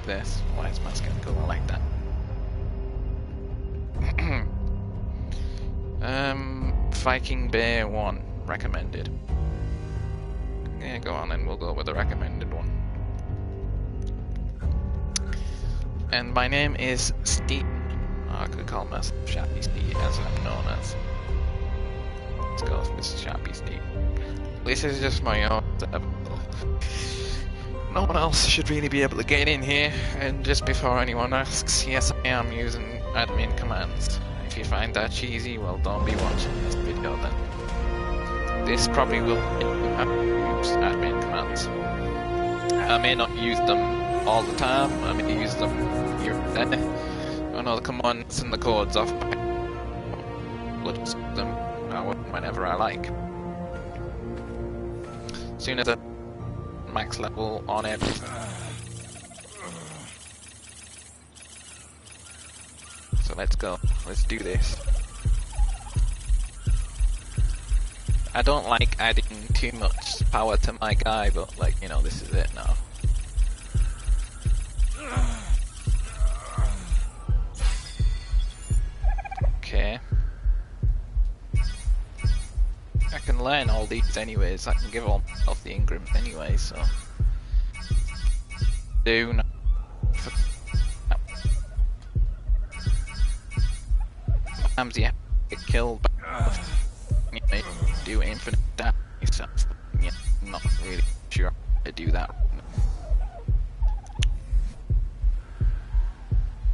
like this. Why is my skin color like that? Viking Bear 1 recommended. Yeah, go on then, we'll go with the recommended one. And my name is Steve. I could call myself Shappy Steve, as I'm known as. Let's go with Shappy Steve. This is just my own setup. No one else should really be able to get in here, and just before anyone asks, yes, I am using admin commands. If you find that cheesy, well, don't be watching this video then. This probably will use admin commands. I may not use them all the time, I may use them here and there. I know the commands and the codes off my just them whenever I like. As soon as I max level on it. So let's go. Let's do this. I don't like adding too much power to my guy, but like, you know, this is it now. Okay. I can learn all these anyways. I can give all of the Ingrams anyway, so do not. Sometimes you have to get killed, but you know, do infinite damage yourself. Yeah, I'm not really sure how to do that.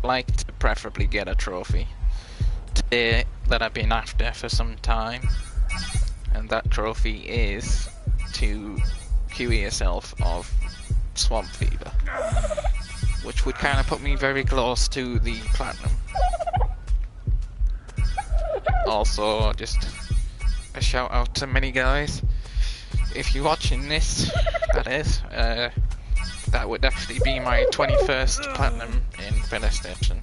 I like to preferably get a trophy today that I've been after for some time. And that trophy is to cure yourself of swamp fever, which would kind of put me very close to the platinum. Also, just a shout out to many guys. If you're watching this, that is, that would actually be my 21st platinum in PlayStation.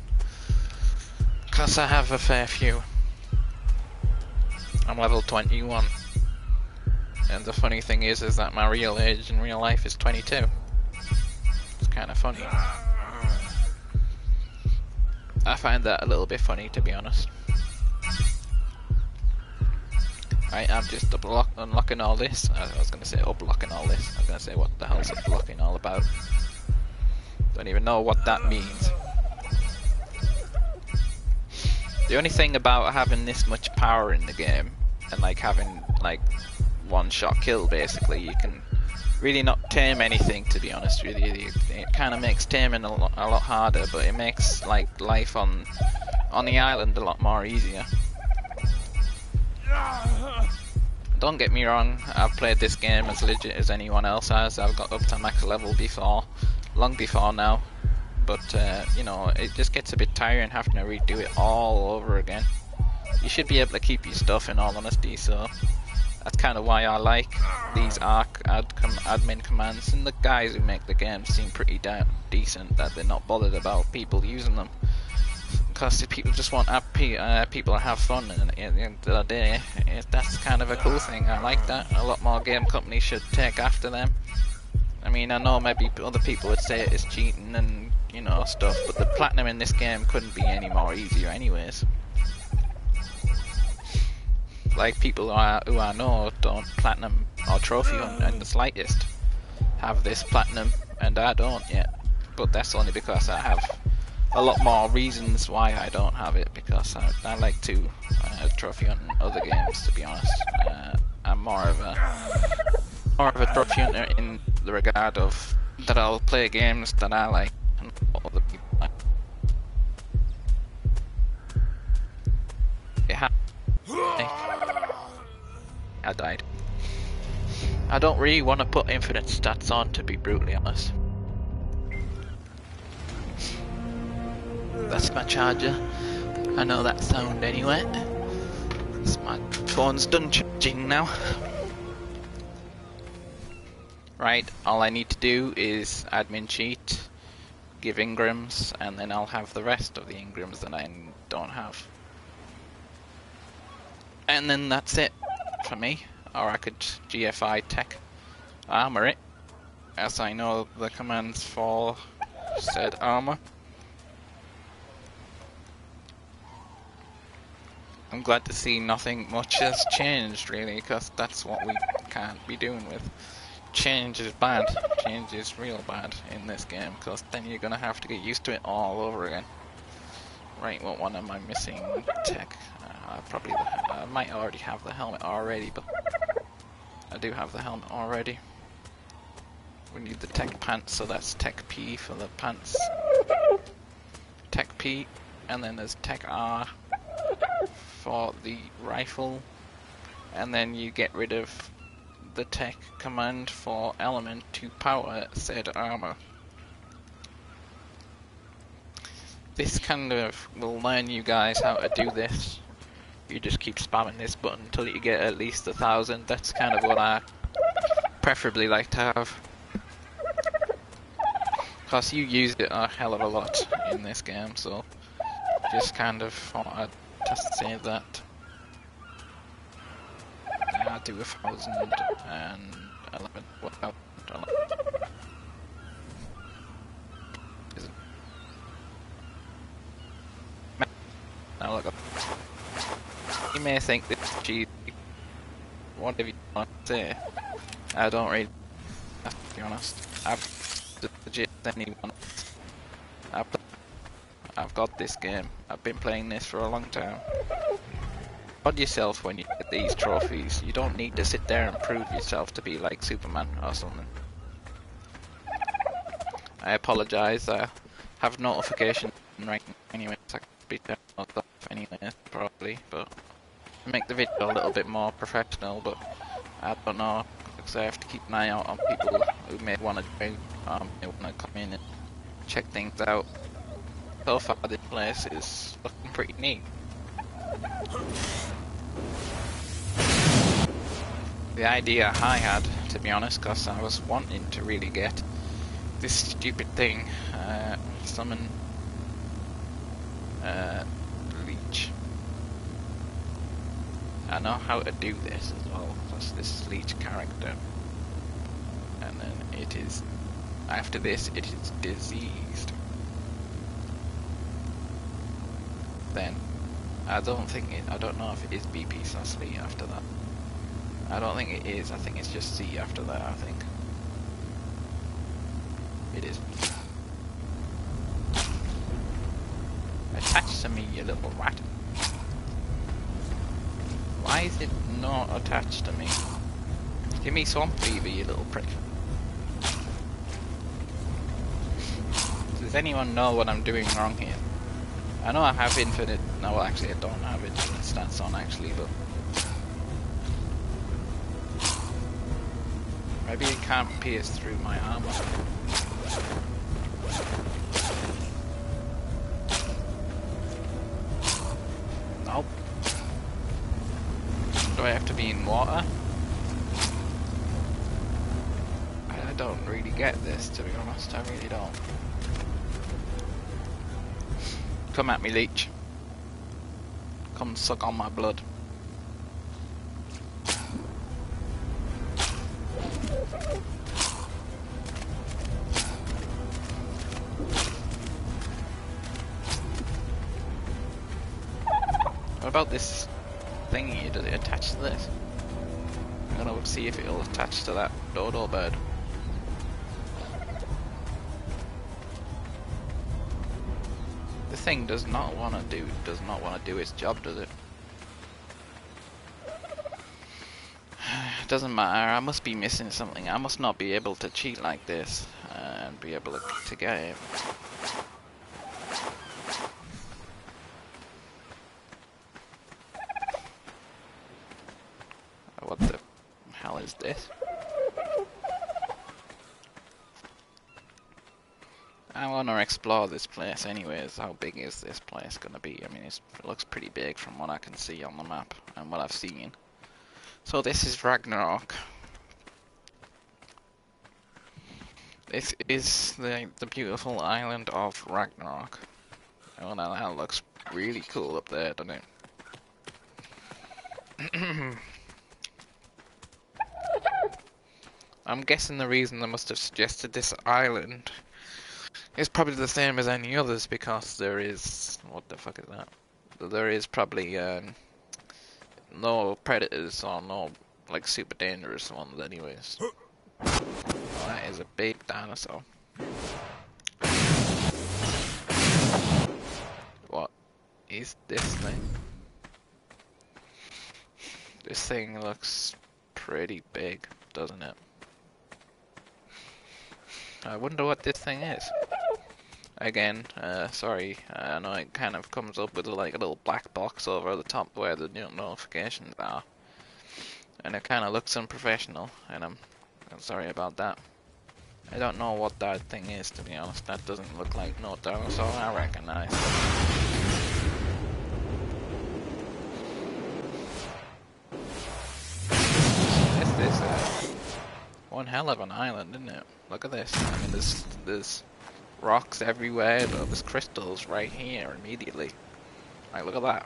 Because I have a fair few. I'm level 21. And the funny thing is that my real age in real life is 22. It's kind of funny. I find that a little bit funny, to be honest. Right, I'm just unlocking all this. I was going to say unblocking all this. I was going to say what the hell's unblocking all about. Don't even know what that means. The only thing about having this much power in the game, and like having like one-shot kill basically, you can really not tame anything, to be honest with you. It kind of makes taming a lot harder, but it makes like life on the island a lot more easier. Don't get me wrong, I've played this game as legit as anyone else has. I've got up to max level before, long before now. But, you know, it just gets a bit tiring having to redo it all over again. You should be able to keep your stuff, in all honesty, so that's kind of why I like these admin commands. And the guys who make the game seem pretty damn decent, that they're not bothered about people using them. Because if people just want people to have fun, and at the end of the day, that's kind of a cool thing. I like that. A lot more game companies should take after them. I mean, I know maybe other people would say it's cheating and, you know, stuff, but the platinum in this game couldn't be any more easier anyways. Like, people who I know don't platinum or trophy in the slightest have this platinum, and I don't yet. But that's only because I have a lot more reasons why I don't have it, because I like to trophy hunt in other games, to be honest. I'm more of a trophy hunter in the regard of that I'll play games that I like and other people like. I died. I don't really want to put infinite stats on, to be brutally honest. That's my charger. I know that sound anyway. My phone's done charging now. Right, all I need to do is admin cheat, give Ingrams, and then I'll have the rest of the Ingrams that I don't have. And then that's it for me. Or I could GFI tech armor it, as I know the commands for said armor. I'm glad to see nothing much has changed really, because that's what we can't be doing with. Change is bad. Change is real bad in this game, because then you're gonna have to get used to it all over again. Right, what one am I missing? Tech. I might already have the helmet already, but I do have the helmet already. We need the tech pants, so that's tech P for the pants. Tech P, and then there's tech R for the rifle, and then you get rid of the tech command for element to power said armor. This kind of will learn you guys how to do this. You just keep spamming this button until you get at least 1,000. That's kind of what I preferably like to have. Because you use it a hell of a lot in this game, so just kind of thought I'd just say that. I'll do 1,011. What about 11? Now look up. You may think this is cheesy. Whatever you want to say. I don't really, to be honest. I've legit anyone. I've got this game. I've been playing this for a long time. Prod yourself when you get these trophies. You don't need to sit there and prove yourself to be like Superman or something. I apologise. I have notification right anyway, so I can be turned off anyway, probably, but to make the video a little bit more professional, but I don't know, because I have to keep an eye out on people who may want to may want to come in and check things out. So far this place is looking pretty neat. The idea I had, to be honest, because I was wanting to really get this stupid thing, summon Leech. I know how to do this as well, because this is Leech character. And then it is, after this, it is diseased. Then, I don't know if it is BP/C after that. I don't think it is, I think it's just C after that, I think. It is. Attach to me, you little rat. Why is it not attached to me? Give me Swamp Fever, you little prick. Does anyone know what I'm doing wrong here? I know I have infinite... No, well, actually I don't have infinite stats on, actually, but... Maybe it can't pierce through my armor. Nope. Do I have to be in water? I don't really get this, to be honest. I really don't. Come at me, Leech. Come suck on my blood. What about this thingy? Does it attach to this? I'm gonna see if it'll attach to that dodo bird. The thing does not want to do its job, does it? It doesn't matter. I must be missing something. I must not be able to cheat like this and be able to get it. What the hell is this? I want to explore this place anyways. How big is this place gonna be? I mean, it looks pretty big from what I can see on the map and what I've seen. So this is Ragnarok. This is the beautiful island of Ragnarok. Oh, now that looks really cool up there, doesn't it? I'm guessing the reason they must have suggested this island It's probably the same as any others because there is... What the fuck is that? There is probably no predators or no like super dangerous ones anyways. Oh, that is a big dinosaur. What is this thing? This thing looks pretty big, doesn't it? I wonder what this thing is. Again, sorry, I know it kind of comes up with like a little black box over the top where the new notifications are. And it kind of looks unprofessional, and I'm sorry about that. I don't know what that thing is, to be honest. That doesn't look like no dinosaur I recognize. This is one hell of an island, isn't it? Look at this. I mean, there's rocks everywhere, but there's crystals right here immediately. Like, look at that.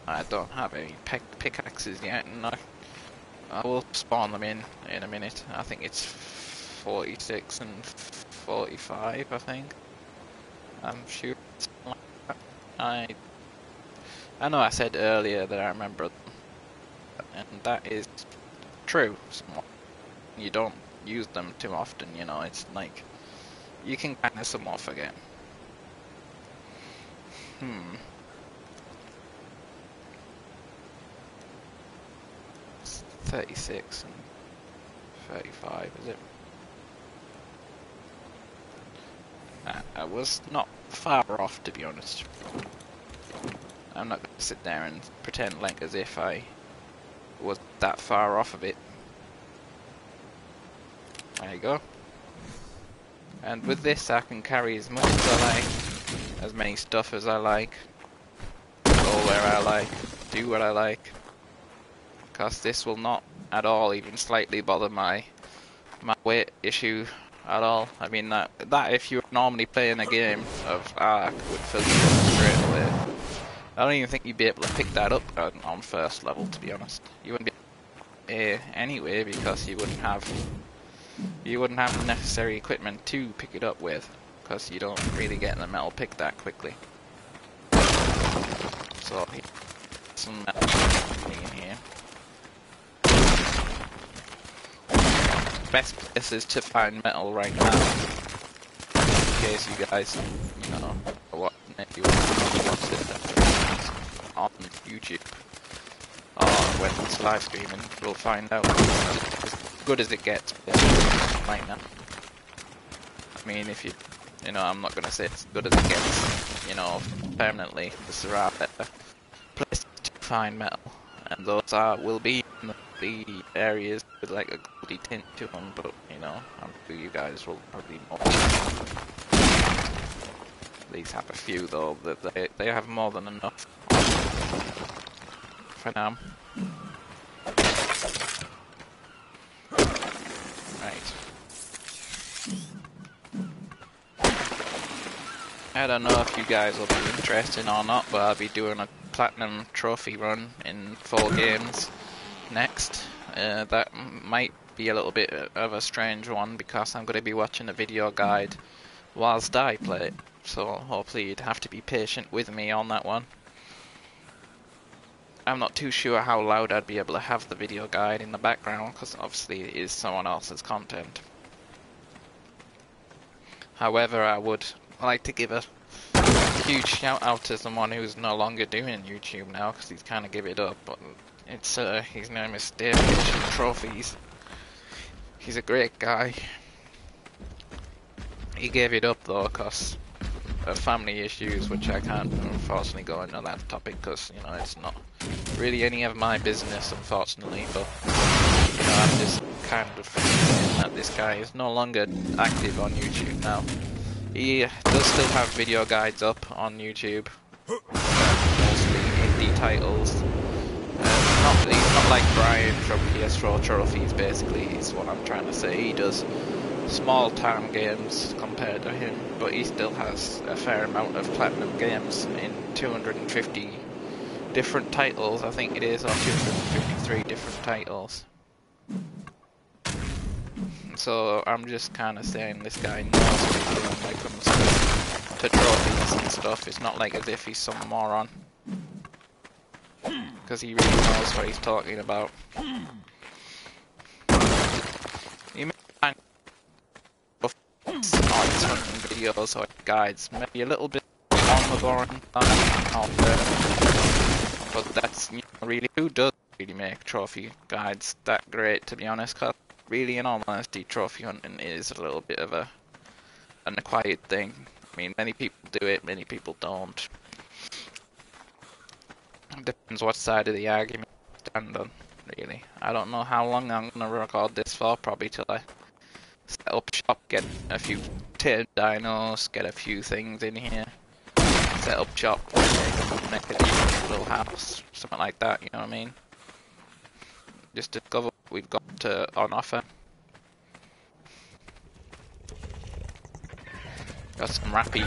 I don't have any pickaxes yet, and I will spawn them in a minute. I think it's 46 and 45, I think. I'm sure. I know I said earlier that I remember, and that is true. You don't use them too often, you know. It's like you can kind of somewhat forget. 36 and 35, is it? I was not far off, to be honest. I'm not going to sit there and pretend like as if I was that far off of it. There you go. And with this I can carry as much as I like, as many stuff as I like, go where I like, do what I like, because this will not at all even slightly bother my weight issue at all. I mean that if you're normally playing a game of Ark would fill you up straight away. I don't even think you'd be able to pick that up on first level, to be honest. You wouldn't be anyway, because you wouldn't have the necessary equipment to pick it up with, because you don't really get the metal pick that quickly. So some metal in here. Best places to find metal right now, in case you guys, you know, are watching it, you watch this on YouTube, or when it's live streaming, we'll find out as good as it gets right now. I mean, if you know, I'm not going to say it's good as it gets, you know, permanently. There are better places to find metal, and those will be in the areas with like a goldy tint to them, but you know, I'm sure you guys will probably know. These have a few though, that they have more than enough for now. Right. I don't know if you guys will be interested or not, but I'll be doing a platinum trophy run in 4 games next. That might be a little bit of a strange one because I'm going to be watching a video guide whilst I play it, so hopefully you'd have to be patient with me on that one. I'm not too sure how loud I'd be able to have the video guide in the background, because obviously it is someone else's content. However, I would like to give a huge shout out to someone who's no longer doing YouTube now, because he's kind of give it up, but it's his name is David Trophies. He's a great guy. He gave it up though because of family issues, which I can't unfortunately go into that topic because, you know, it's not really any of my business, unfortunately. But you know, I'm just kind of saying that this guy is no longer active on YouTube now. He does still have video guides up on YouTube, mostly indie titles. He's not like Brian from PS4 Trophies, basically, is what I'm trying to say. He does small town games compared to him, but he still has a fair amount of platinum games in 250 different titles, I think it is, or 253 different titles. So I'm just kind of saying this guy knows what he's doing when it comes to trophies and stuff. It's not like as if he's some moron. Because he really knows what he's talking about. You may find on his hunting videos or guides maybe a little bit on the boring side out there. But that's, you know, really, who does really make trophy guides that great, to be honest? Because really, in all honesty, trophy hunting is a little bit of an acquired thing. I mean, many people do it, many people don't. It depends what side of the argument you stand on, really. I don't know how long I'm going to record this for, probably till I set up shop, get a few tamed dinos, get a few things in here, set up shop, make a decent little house, something like that, you know what I mean? Just discover what we've got on offer. Got some rappies.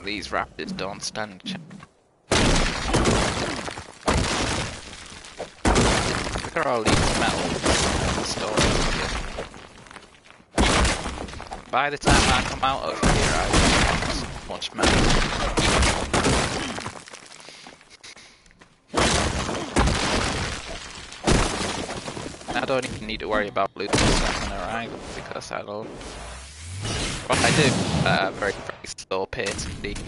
These raptors don't stand a chance. Look at all these metal stories. By the time I come out of here, I have so much metal. I don't even need to worry about losing stamina either, because I don't. What I do, very, very slow pace indeed.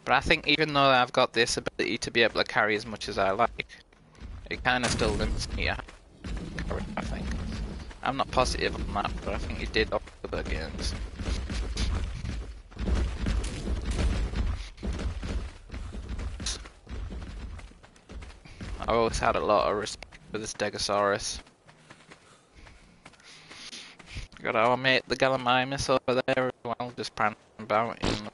But I think even though I've got this ability to be able to carry as much as I like, it kind of still limits me. I think. I'm not positive on that, but I think it did on other games. I always had a lot of respect for this Stegosaurus. Got our mate the Gallimimus over there as well, just prancing about in the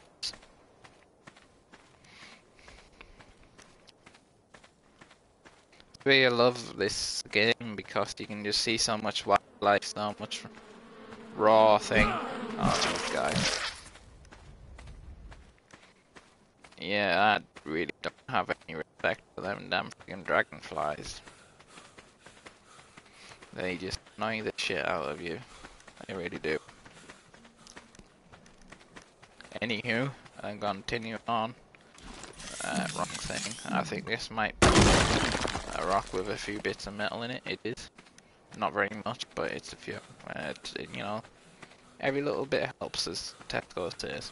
I love this game because you can just see so much wildlife, so much raw thing. Oh, these guys. Yeah, I really don't have any respect for them damn freaking dragonflies. They just annoy the shit out of you. They really do. Anywho, I'm gonna continue on. Wrong thing. I think this might be a rock with a few bits of metal in it. It is. Not very much, but it's a few. You know, every little bit helps, as Tesco says.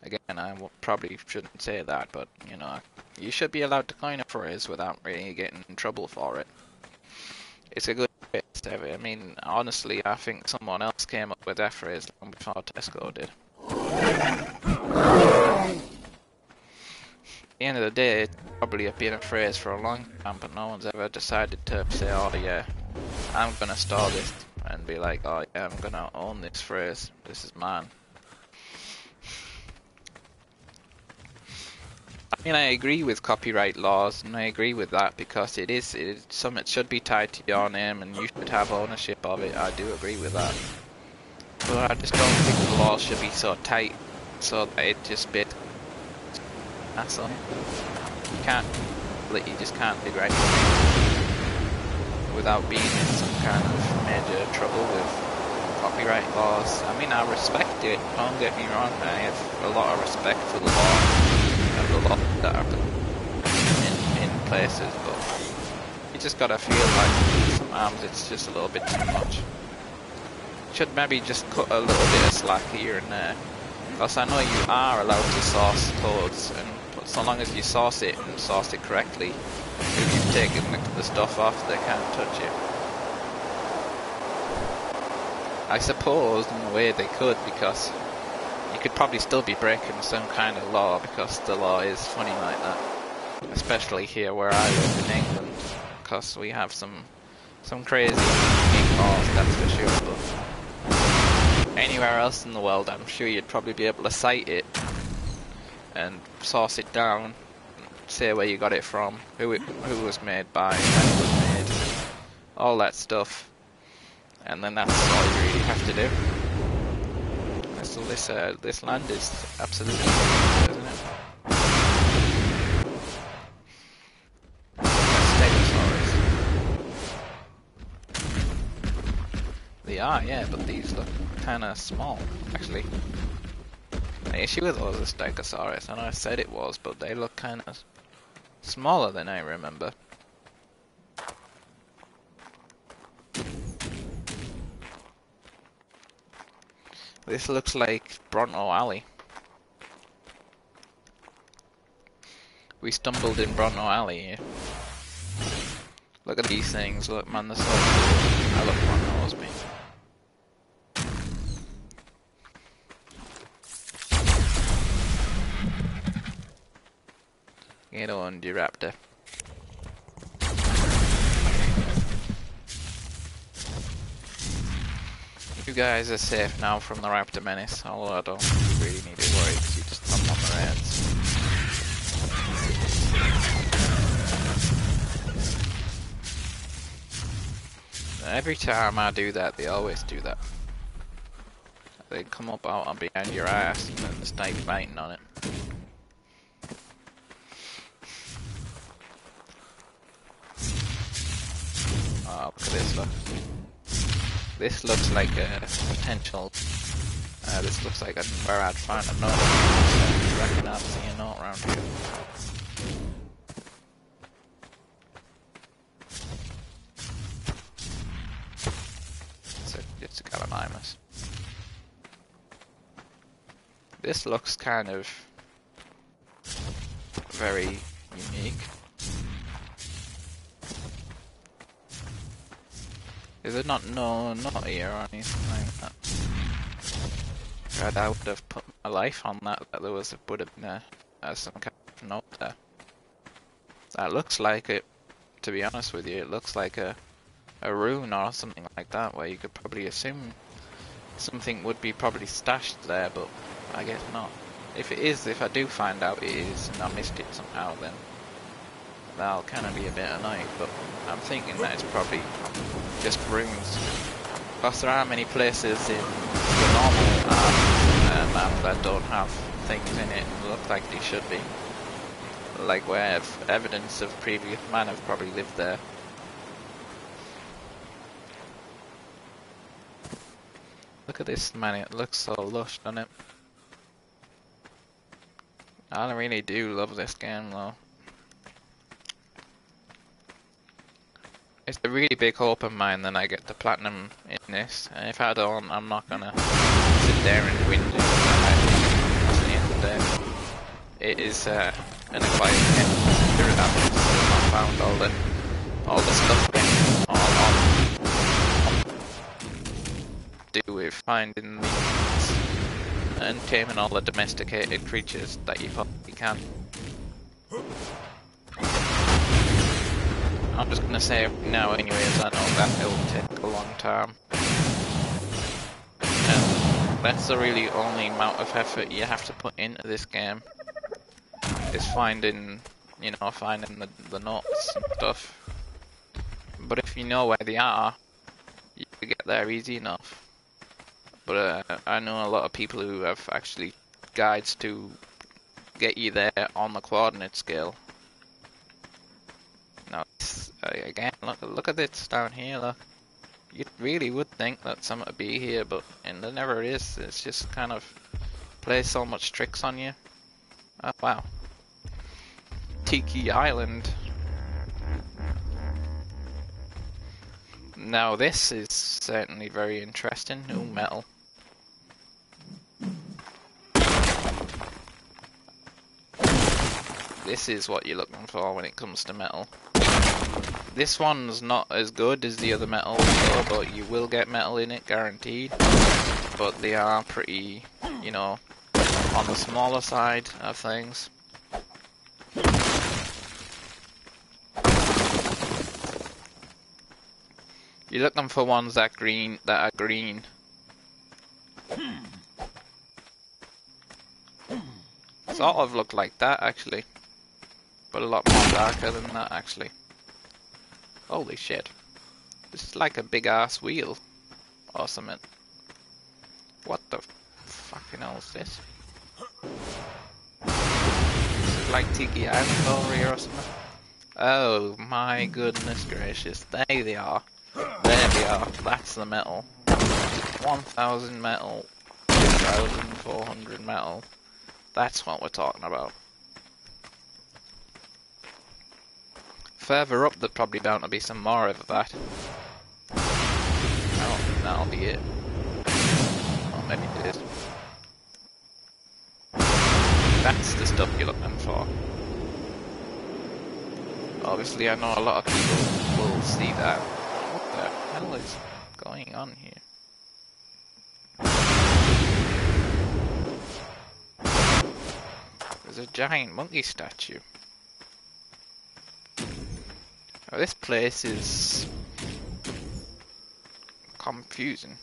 Again, I probably shouldn't say that, but you know, you should be allowed to coin a phrase without really getting in trouble for it. It's a good phrase. I mean, honestly, I think someone else came up with that phrase long before Tesco did. At the end of the day, it's probably been a phrase for a long time, but no one's ever decided to say, oh yeah, I'm gonna store this, and be like, oh yeah, I'm gonna own this phrase, this is mine. I mean, I agree with copyright laws, and I agree with that, because it is something that should be tied to your name, and you should have ownership of it. I do agree with that. But I just don't think the law should be so tight, so that it just bit. That's all. You just can't do right without being in some kind of major trouble with copyright laws. I mean, I respect it, don't get me wrong, I have a lot of respect for the law. A lot that are in places, but you just gotta feel like sometimes it's just a little bit too much. Should maybe just cut a little bit of slack here and there, because I know you are allowed to source codes, and so long as you source it and source it correctly, if you've taken the stuff off, they can't touch it. I suppose in a way they could, because you could probably still be breaking some kind of law, because the law is funny like that. Especially here where I live in England, because we have some crazy laws, that's for sure. But anywhere else in the world, I'm sure you'd probably be able to cite it and source it down, say where you got it from, who it was made by, when it was made, all that stuff, and then that's all you really have to do. So this land is absolutely They are, yeah, but these look kind of small, actually. The issue with those is Stegosaurus. I know I said it was, but they look kind of smaller than I remember. This looks like Bronto Alley. We stumbled in Bronto Alley here. Look at these things, look man, they're so cool. I love Brontos, me. Get on, Raptor. You guys are safe now from the Raptor menace, although I don't really need to worry because you just thump on their heads. Every time I do that, they always do that. They come up out on behind your ass and then start biting on it. Oh, look at this, look. This looks like a potential... this looks like where I'd find a note. I reckon I'd see a note around here. It's a Gallimimus. This looks kind of very unique. Is it not here or anything like that? God, I would have put my life on that there would have been some kind of note there. That looks like it, to be honest with you, it looks like a rune or something like that, where you could probably assume something would be probably stashed there, but I guess not. If it is, if I do find out it is and I missed it somehow, then that'll kind of be a bit annoying, but I'm thinking that it's probably just runes. Because there are many places in the normal map that don't have things in it and look like they should be. Like where evidence of previous man have probably lived there. Look at this, man, it looks so lush, doesn't it? I really do love this game though. It's a really big hope of mine that I get the platinum in this, and if I don't, I'm not gonna sit there and whinge. At the end of the day, it is an acquired game. I found all the stuff do with finding these and taming all the domesticated creatures that you possibly can. I'm just gonna say now anyways, I know that it'll take a long time. And that's the really only amount of effort you have to put into this game. Is finding, finding the notes and stuff. But if you know where they are, you can get there easy enough. But I know a lot of people who have actually guides to get you there on the coordinate scale. Now, again, look at this down here, look. You really would think that something would be here, but and there never is. It's just kind of plays so much tricks on you. Oh, wow. Tiki Island. Now this is certainly very interesting. Ooh, metal. This is what you're looking for when it comes to metal. This one's not as good as the other metals though, but you will get metal in it, guaranteed. But they are pretty, on the smaller side of things. You're looking for ones that are green. Sort of look like that actually, but a lot more darker than that actually. Holy shit! This is like a big ass wheel or something. What the fucking hell is this? This is like Tiki Island over here or something. Oh my goodness gracious! There they are. There they are. That's the metal. 1,000 metal, 2,400 metal. That's what we're talking about. Further up, there's probably bound to be some more of that. I don't think that'll be it. Or maybe it is. That's the stuff you're looking for. Obviously, I know a lot of people will see that. What the hell is going on here? There's a giant monkey statue. Oh, this place is confusing.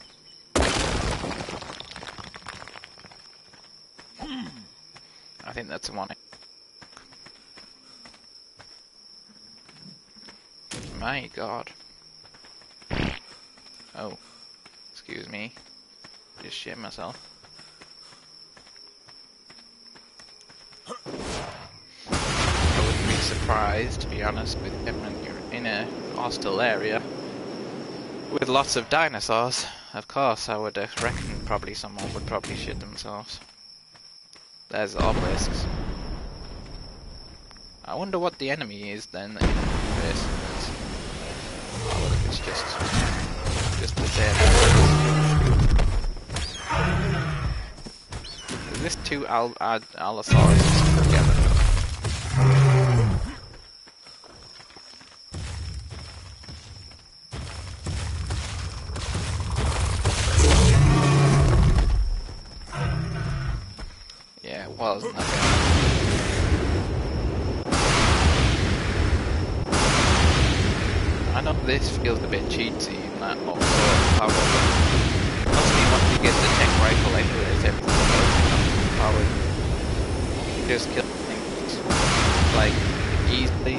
I think that's the one. My God. Oh, excuse me. Just shit myself. I wouldn't be surprised, to be honest, with him when you're in a hostile area with lots of dinosaurs. Of course, I would reckon probably someone would probably shit themselves. There's obelisks. I wonder what the enemy is then in this. Oh, look, it's just the same. Is this two Allosaurus together? Yeah, it was. I know this feels a bit cheaty in that also, however, mostly once you get the tech rifle anyways, everything else becomes powered. You can just kill things, like, easily,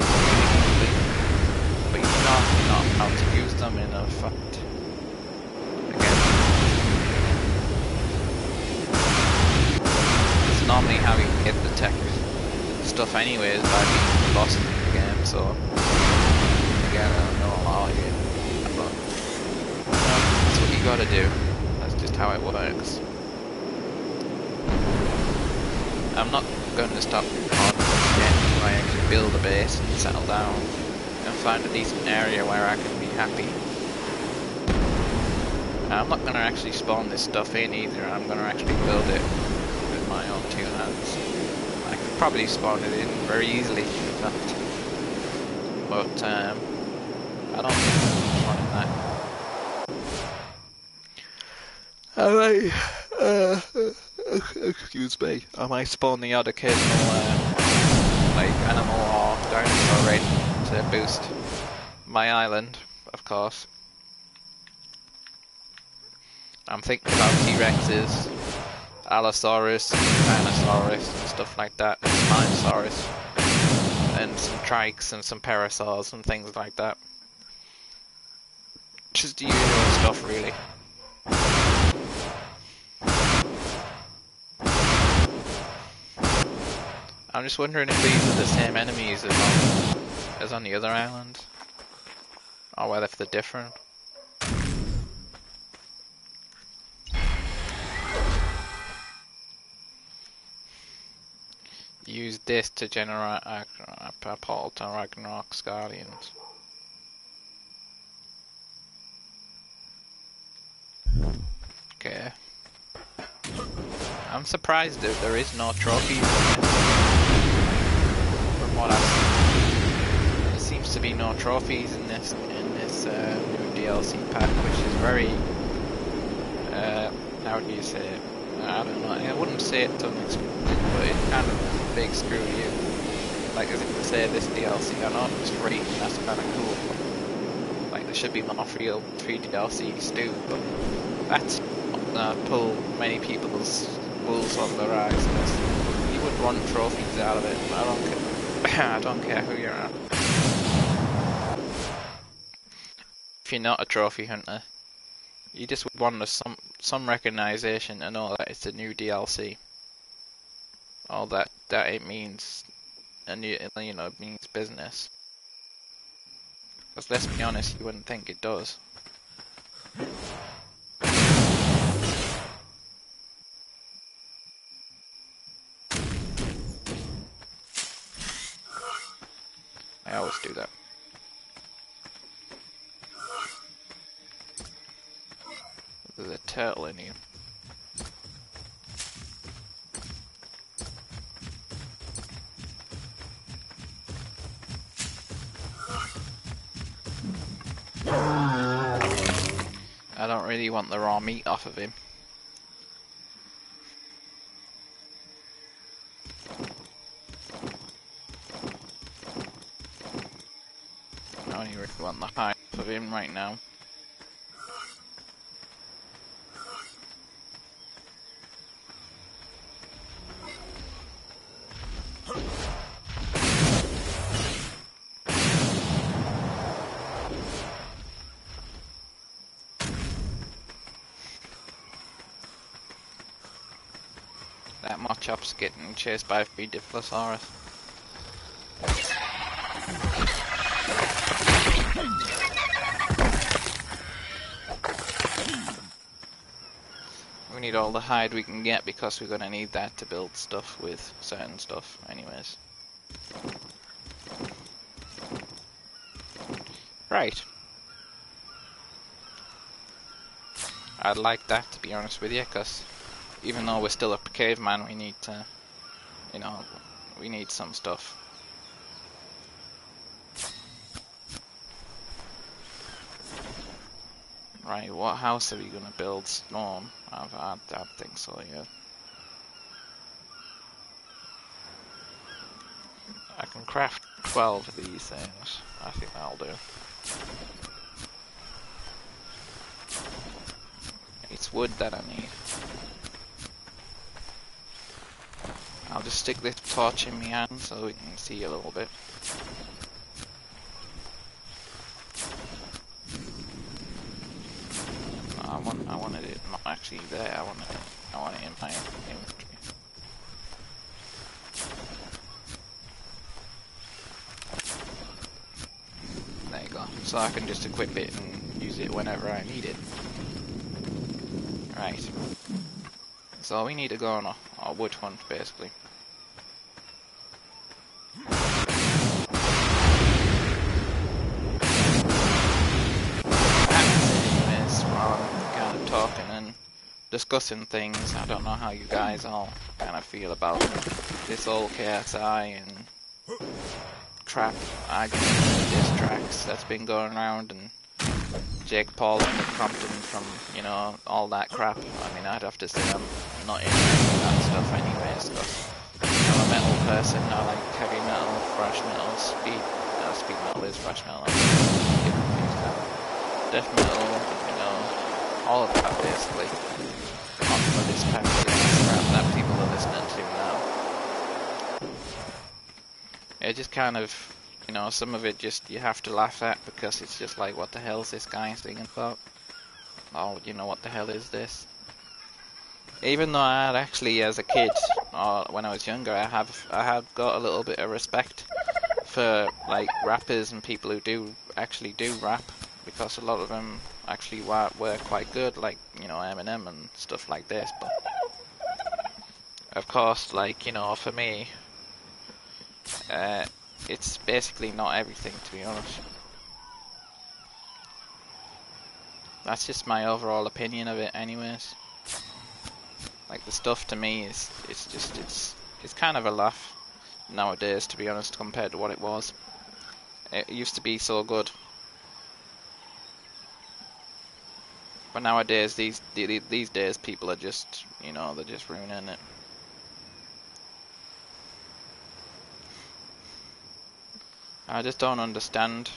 but you not know how to use them in a fight. Again. It's normally how you get the tech stuff anyways by being the boss in the game, so again, I don't know how you get, but that's what you gotta do. That's just how it works. I'm not going to stop on this game until I actually build a base and settle down and find a decent area where I can be happy. I'm not going to actually spawn this stuff in either. I'm going to actually build it with my own two hands. I could probably spawn it in very easily, in fact. But I don't think there's much fun in that. Excuse me. I might spawn the odd occasional like animal or dinosaur raid to boost my island, of course. I'm thinking about T-Rexes, Allosaurus, Dinosaurus and stuff like that, and Spinosaurus, and some Trikes and some Parasaurs and things like that. Just the usual stuff, really. I'm just wondering if these are the same enemies as on the other islands, or whether if they're different. Use this to generate a portal to Ragnarok's Guardians. Okay. I'm surprised that there is no trophies. From what I've seen, there seems to be no trophies in this new DLC pack, which is very how do you say it? I don't know. I wouldn't say it's unexpected, but it's kind of a big screw you. Like as if to say this DLC, I know it's free, and that's kind of cool. But, like there should be more free DLCs too, but that's pull many people's wolves on their eyes. You would run trophies out of it. I don't care. I don't care who you're at. If you're not a trophy hunter, you just would want some recognition to know that it's a new DLC. All that it means, and it means business. Because let's be honest, you wouldn't think it does. There's a turtle in here. I don't really want the raw meat off of him. I only really want the hide off of him right now. That Machop's getting chased by a Dilophosaurus. We need all the hide we can get because we're gonna need that to build stuff with certain stuff anyways. Right. I'd like that, to be honest with you, because even though we're still a caveman, we need to, you know, we need some stuff. Right, what house are we gonna build? Storm? I don't think so yet. I can craft 12 of these things. I think that'll do. It's wood that I need. I'll just stick this torch in my hand so we can see a little bit. I wanted it not actually there. I want it in my inventory. There you go. So I can just equip it and use it whenever I need it. Right. So we need to go on a wood hunt, basically. Anyways, while I'm kind of talking and discussing things, I don't know how you guys all kind of feel about this whole KSI and crap argument diss tracks that's been going around, and Jake Paul and the Compton from, you know, all that crap. I mean, I'd have to say I'm not into that stuff anyways, because I'm a metal person. I like heavy metal, thrash metal, speed metal is thrash metal. Death metal, you know, all of that basically. Not for this kind of crap that people are listening to now. It just kind of, you know, some of it just you have to laugh at because it's just like, what the hell is this guy singing about? Oh, you know, what the hell is this? Even though I had actually, as a kid, or when I was younger, I had got a little bit of respect for like rappers and people who actually do rap, because a lot of them actually were quite good, like, you know, Eminem and stuff like this. But of course, like, you know, for me, it's basically not everything, to be honest. That's just my overall opinion of it anyways. Like, the stuff to me is, it's kind of a laugh nowadays, to be honest, compared to what it was. It used to be so good. But nowadays, these days, people are just, you know, they're just ruining it. I just don't understand.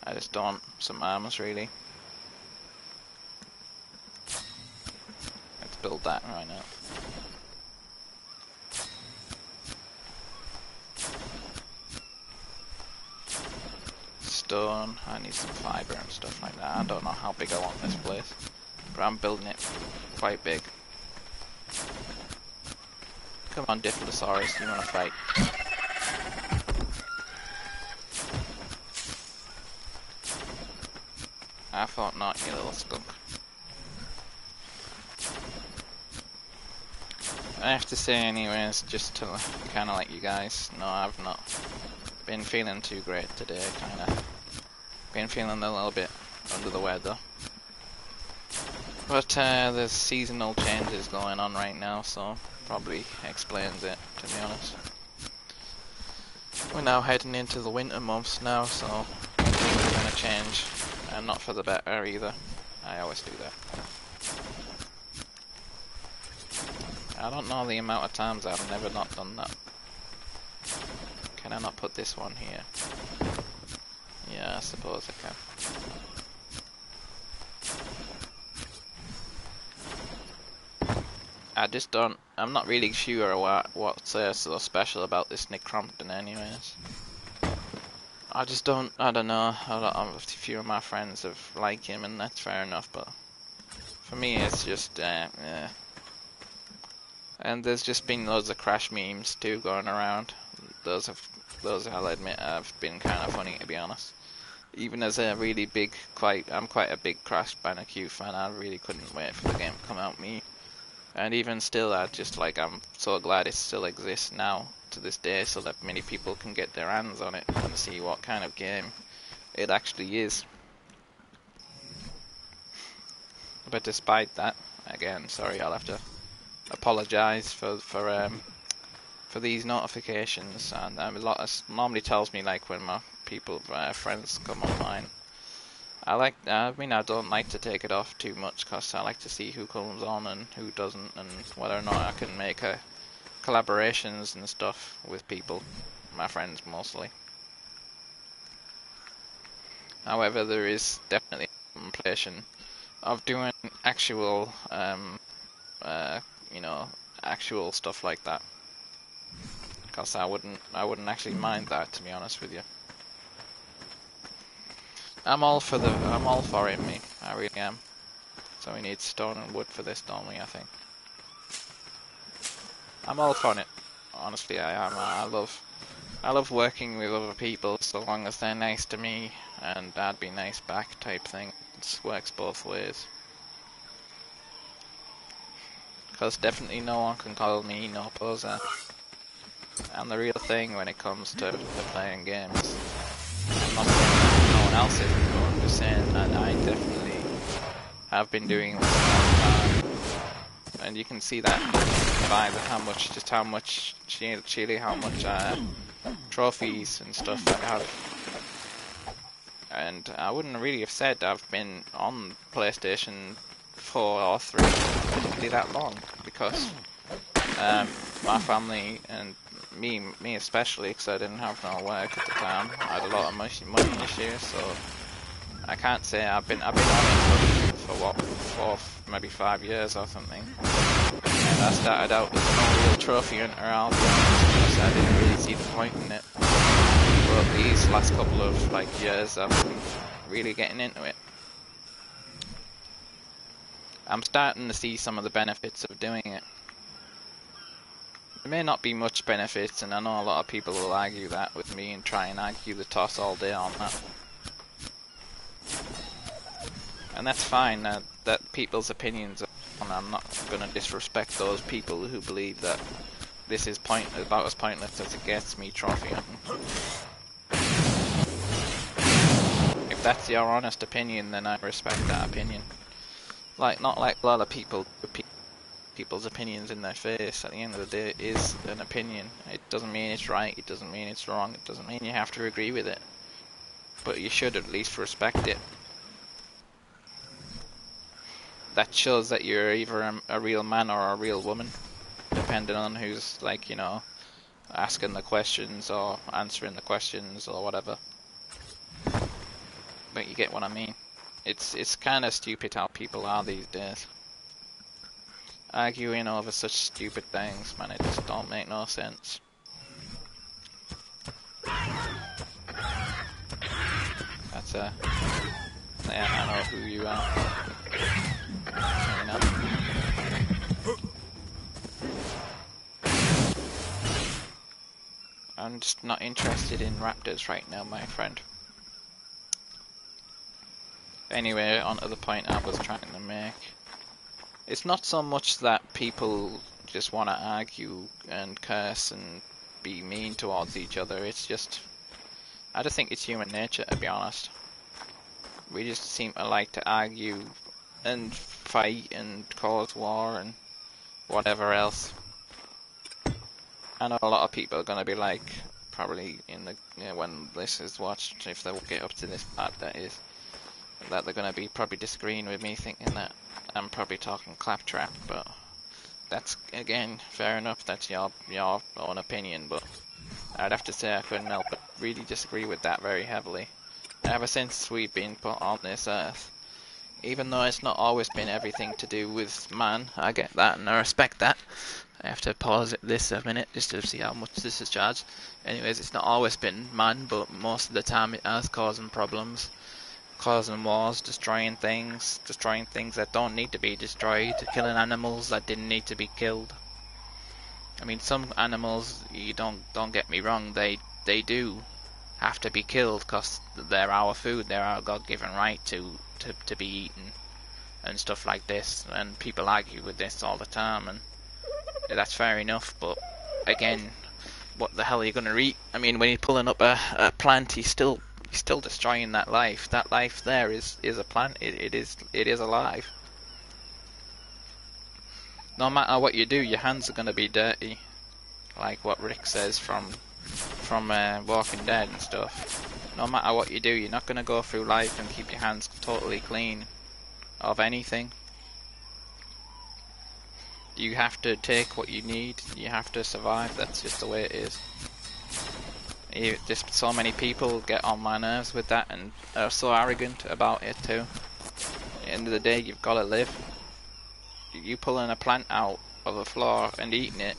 I just don't. Sometimes, really. Let's build that right now. Stone. I need some fiber and stuff like that. I don't know how big I want this place, but I'm building it quite big. Come on, Dilophosaurus, you wanna fight? I thought not, you little skunk. I have to say anyways, just to kind of let you guys know, I've not been feeling too great today, kind of. Been feeling a little bit under the weather. But there's seasonal changes going on right now, so probably explains it, to be honest. We're now heading into the winter months now, so things are going to change, and not for the better either. I always do that. I don't know the amount of times I've never not done that. Can I not put this one here? Yeah, I suppose I can. I just don't, I'm not really sure what's so special about this Nick Crompton anyways. I don't know, a few of my friends have liked him and that's fair enough, but for me it's just, yeah. And there's just been loads of Crash memes too going around. Those I'll admit have been kind of funny, to be honest. Even as a really big, I'm quite a big Crash Bandicoot fan, I really couldn't wait for the game to come out me. And even still, I'm so glad it still exists now, to this day, so that many people can get their hands on it and see what kind of game it actually is. But despite that, again, sorry, I'll have to apologise for these notifications, and a lot of, normally tells me like when my friends come online. I don't like to take it off too much because I like to see who comes on and who doesn't, and whether or not I can make collaborations and stuff with people, my friends mostly. However, there is definitely a contemplation of doing actual, actual stuff like that. Because I wouldn't actually mind that, to be honest with you. I'm all for it, me. I really am. So we need stone and wood for this, don't we, I think. I'm all for it. Honestly, I am. I love working with other people so long as they're nice to me and I'd be nice back type thing. It works both ways. Because definitely no one can call me no poser. I'm the real thing when it comes to playing games. I'm not saying no one else is, but I'm just saying that I definitely have been doing this for a long time. And you can see that by how much trophies and stuff I have. And I wouldn't really have said I've been on PlayStation 4 or 3 particularly that long, because my family and me especially, because I didn't have no work at the time, I had a lot of money issues, so I can't say I've been on it for what, 4, maybe 5 years or something. And I started out as an real trophy hunter, I'll be honest, because I didn't really see the point in it. But these last couple of years, I've been really getting into it. I'm starting to see some of the benefits of doing it. There may not be much benefits, and I know a lot of people will argue that with me and try and argue the toss all day on that. And that's fine, that people's opinions are, and I'm not going to disrespect those people who believe that this is about as pointless as it gets, me trophy hunting. If that's your honest opinion, then I respect that opinion. Not like a lot of people's opinions in their face. At the end of the day, it is an opinion. It doesn't mean it's right, it doesn't mean it's wrong, it doesn't mean you have to agree with it. But you should at least respect it. That shows that you're either a real man or a real woman, depending on who's, asking the questions or answering the questions or whatever. But you get what I mean. It's kind of stupid how people are these days. Arguing over such stupid things, man, it just don't make no sense. That's yeah, I know who you are. I'm just not interested in raptors right now, my friend. Anyway, on to the point I was trying to make. It's not so much that people just want to argue and curse and be mean towards each other, it's just... I just think it's human nature, to be honest. We just seem to like to argue and fight and cause war and whatever else. I know a lot of people are going to be like, probably in the when this is watched, if they get up to this part, that is, that they're going to be probably disagreeing with me, thinking that I'm probably talking claptrap, but that's, again, fair enough, that's your own opinion, but I'd have to say I couldn't help but really disagree with that very heavily. Ever since we've been put on this earth, even though it's not always been everything to do with man, I get that and I respect that. I have to pause this a minute just to see how much this is charged. Anyways, it's not always been man, but most of the time it has causing problems, causing wars, destroying things that don't need to be destroyed, killing animals that didn't need to be killed. I mean, some animals, you don't get me wrong, they do have to be killed because they're our food, they're our God-given right to be eaten and stuff like this, and people argue with this all the time, and that's fair enough, but again, what the hell are you going to eat? I mean, when you're pulling up a plant, you're still destroying that life. That life there is a plant. It is alive. No matter what you do, your hands are going to be dirty, like what Rick says from Walking Dead and stuff. No matter what you do, you're not going to go through life and keep your hands totally clean of anything. You have to take what you need. You have to survive. That's just the way it is. Just so many people get on my nerves with that and are so arrogant about it too. At the end of the day, you've got to live. You pulling a plant out of the floor and eating it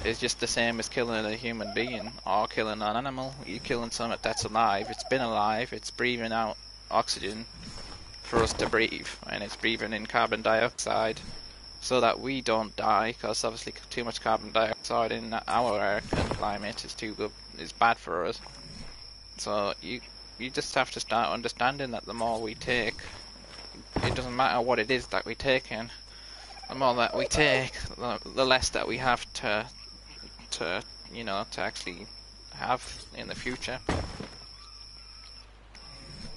is just the same as killing a human being or killing an animal. You're killing something that's alive. It's been alive. It's breathing out oxygen for us to breathe, and it's breathing in carbon dioxide so that we don't die, because obviously too much carbon dioxide in our air and climate is bad for us. So you just have to start understanding that the more we take, it doesn't matter what it is that we take in, the more that we take, the less that we have to actually have in the future.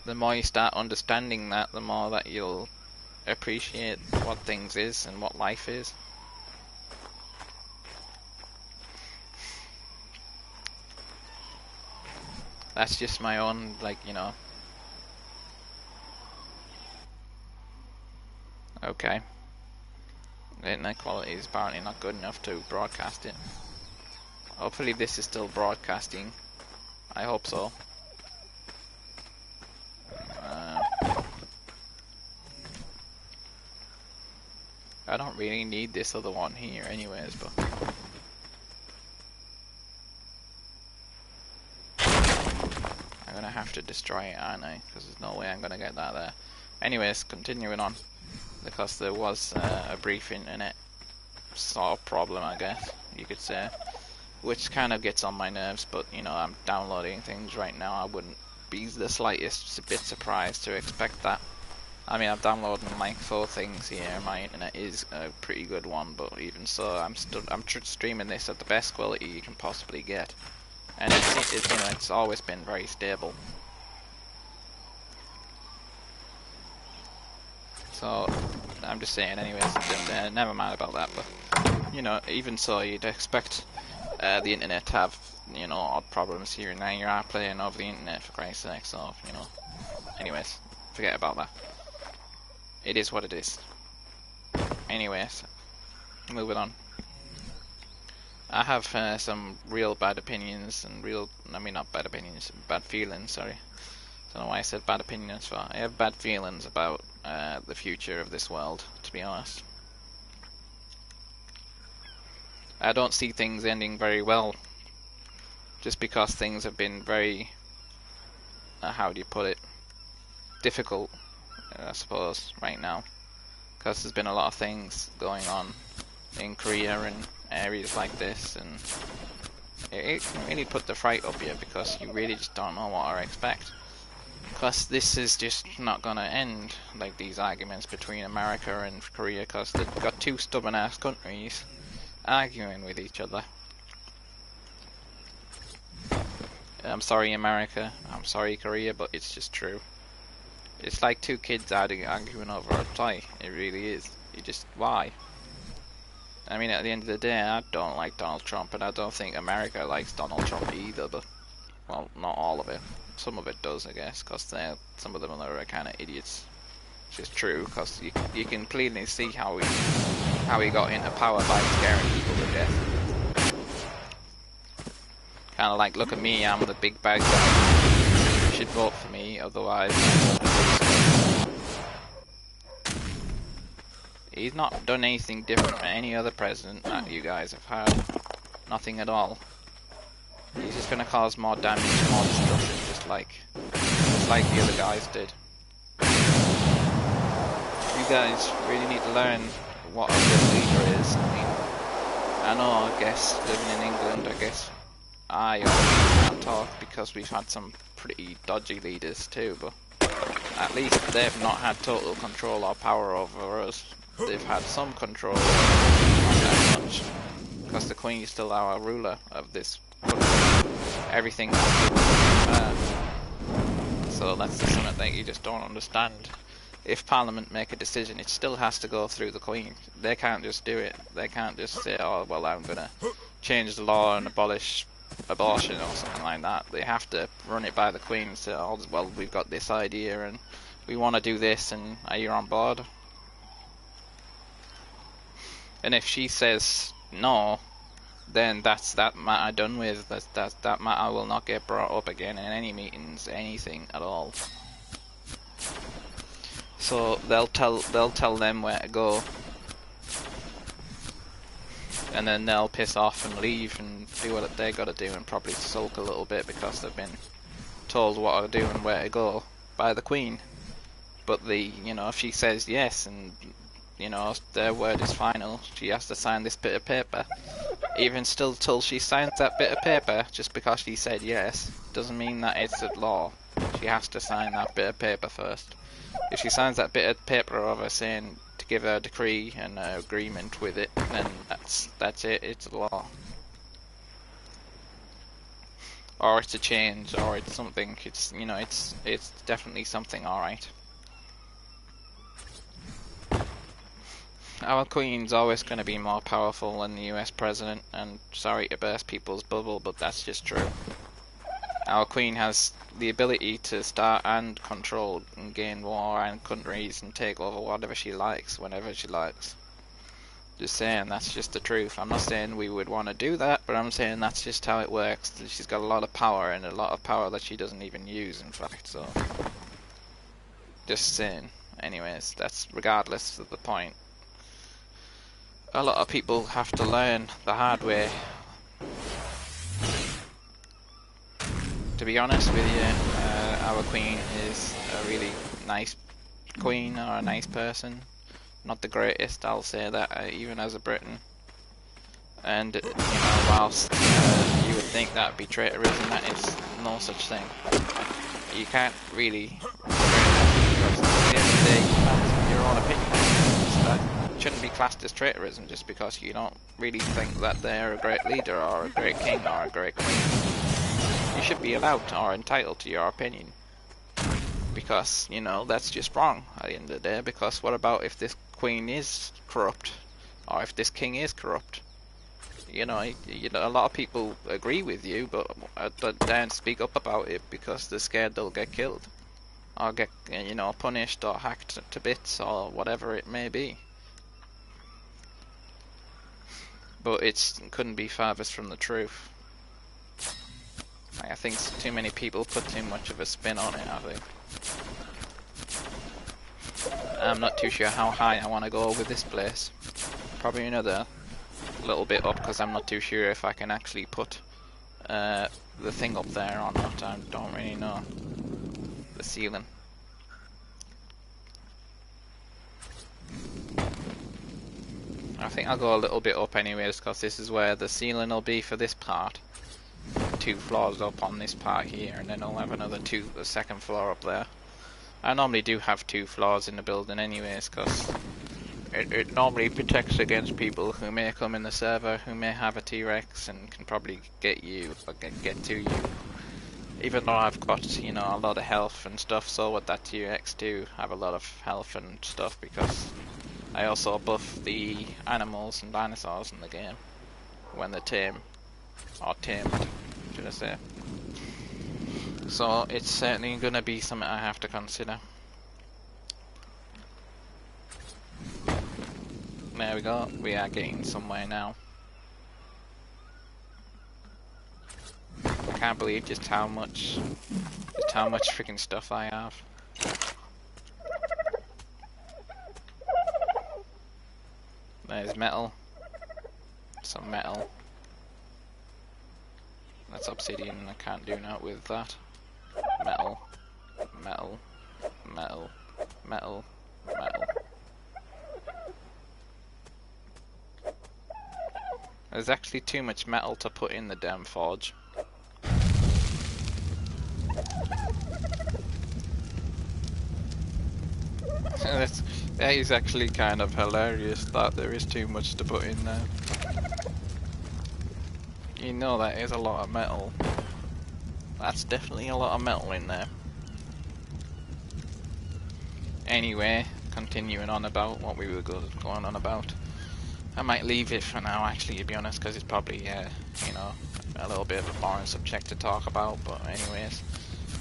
The more you start understanding that, the more that you'll appreciate what things is and what life is. That's just my own, Okay. The internet quality is apparently not good enough to broadcast it. Hopefully this is still broadcasting. I hope so. I don't really need this other one here anyways, but I'm gonna have to destroy it, aren't I? Because there's no way I'm gonna get that there. Anyways, continuing on, because there was a brief internet sort of problem, I guess you could say, which kind of gets on my nerves, but I'm downloading things right now. I wouldn't be the slightest bit surprised to expect that. I mean, I'm downloading like 4 things here. My internet is a pretty good one, but even so, I'm streaming this at the best quality you can possibly get, and it's always been very stable. So I'm just saying, anyways. Never mind about that. But even so, you'd expect the internet to have odd problems here and there. You are playing over the internet, for Christ's sake. So anyways, forget about that. It is what it is. Anyways, moving on. I have some real bad opinions and not bad opinions, bad feelings, sorry. Don't know why I said bad opinions for. I have bad feelings about the future of this world, to be honest. I don't see things ending very well, just because things have been very, how do you put it, difficult, I suppose, right now, because there's been a lot of things going on in Korea and areas like this, and it can really put the fright up you, because you really just don't know what to expect, because this is just not gonna end, like these arguments between America and Korea, because they've got 2 stubborn ass countries arguing with each other. I'm sorry America, I'm sorry Korea, but it's just true. It's like two kids arguing over a toy. It really is. You just, why? I mean, at the end of the day, I don't like Donald Trump, and I don't think America likes Donald Trump either, but, well, not all of it. Some of it does, I guess, because some of them are kind of idiots. Which is true, because you can clearly see how he got into power by scaring people to death. Kind of like, look at me, I'm the big bad guy. You should vote for me, otherwise... He's not done anything different from any other president that you guys have had. Nothing at all. He's just going to cause more damage, more destruction, just like the other guys did. You guys really need to learn what a good leader is. I mean, I know, I guess, living in England, I guess I can't talk because we've had some pretty dodgy leaders too, but at least they've not had total control or power over us. They've had some control, not that much, because the Queen is still our ruler of this country. Everything so that's just something that you just don't understand. If Parliament make a decision, it still has to go through the Queen. They can't just do it. They can't just say, oh, well, I'm going to change the law and abolish abortion or something like that. They have to run it by the Queen and say, oh, well, we've got this idea and we want to do this, and are you on board? And if she says no, then that's that matter done with. That matter will not get brought up again in any meetings, anything at all. So they'll tell them where to go, and then they'll piss off and leave and do what they gotta do, and probably sulk a little bit because they've been told what to do and where to go by the Queen. But if she says yes and their word is final, she has to sign this bit of paper. Even still, till she signs that bit of paper, just because she said yes, doesn't mean that it's a law. She has to sign that bit of paper first. If she signs that bit of paper over saying to give her a decree and an agreement with it, then that's it, it's a law. Or it's a change, or it's something, it's definitely something alright. Our Queen's always going to be more powerful than the US President, and sorry to burst people's bubble, but that's just true. Our Queen has the ability to start and control and gain war and countries and take over whatever she likes, whenever she likes. Just saying, that's just the truth. I'm not saying we would want to do that, but I'm saying that's just how it works. She's got a lot of power, and a lot of power that she doesn't even use, in fact, so... Just saying. Anyways, that's regardless of the point. A lot of people have to learn the hard way. To be honest with you, our Queen is a really nice Queen, or a nice person. Not the greatest, I'll say that, even as a Briton. And, whilst you would think that would be traitorism, that is no such thing. You can't really because at the end of the day, you have your own opinion. So that shouldn't be classed as traitorism just because you don't really think that they're a great leader or a great king or a great queen. You should be allowed or entitled to your opinion. Because, that's just wrong at the end of the day. Because what about if this queen is corrupt? Or if this king is corrupt? A lot of people agree with you, but don't speak up about it because they're scared they'll get killed. Or get, punished or hacked to bits or whatever it may be. But it couldn't be farthest from the truth. I think too many people put too much of a spin on it, I think. I'm not too sure how high I want to go with this place. Probably another little bit up, because I'm not too sure if I can actually put the thing up there or not. I don't really know. The ceiling. I think I'll go a little bit up anyways, because this is where the ceiling will be for this part. 2 floors up on this part here, and then I'll have the second floor up there. I normally do have 2 floors in the building anyways, because it normally protects against people who may come in the server who may have a T-Rex and can probably get you, or get to you. even though I've got, you know, a lot of health and stuff, so would that T-Rex too have a lot of health and stuff, because I also buff the animals and dinosaurs in the game when they're tame, or tamed, should I say. So it's certainly gonna be something I have to consider. There we go, we are getting somewhere now. I can't believe just how much freaking stuff I have. There's metal. Some metal. That's obsidian, I can't do that with that. Metal. Metal. Metal. Metal. Metal. There's actually too much metal to put in the damn forge. That is actually kind of hilarious that there is too much to put in there. You know that is a lot of metal. That's definitely a lot of metal in there. Anyway, continuing on about what we were going on about. I might leave it for now, actually, to be honest, because it's probably, you know, a little bit of a boring subject to talk about. But anyways,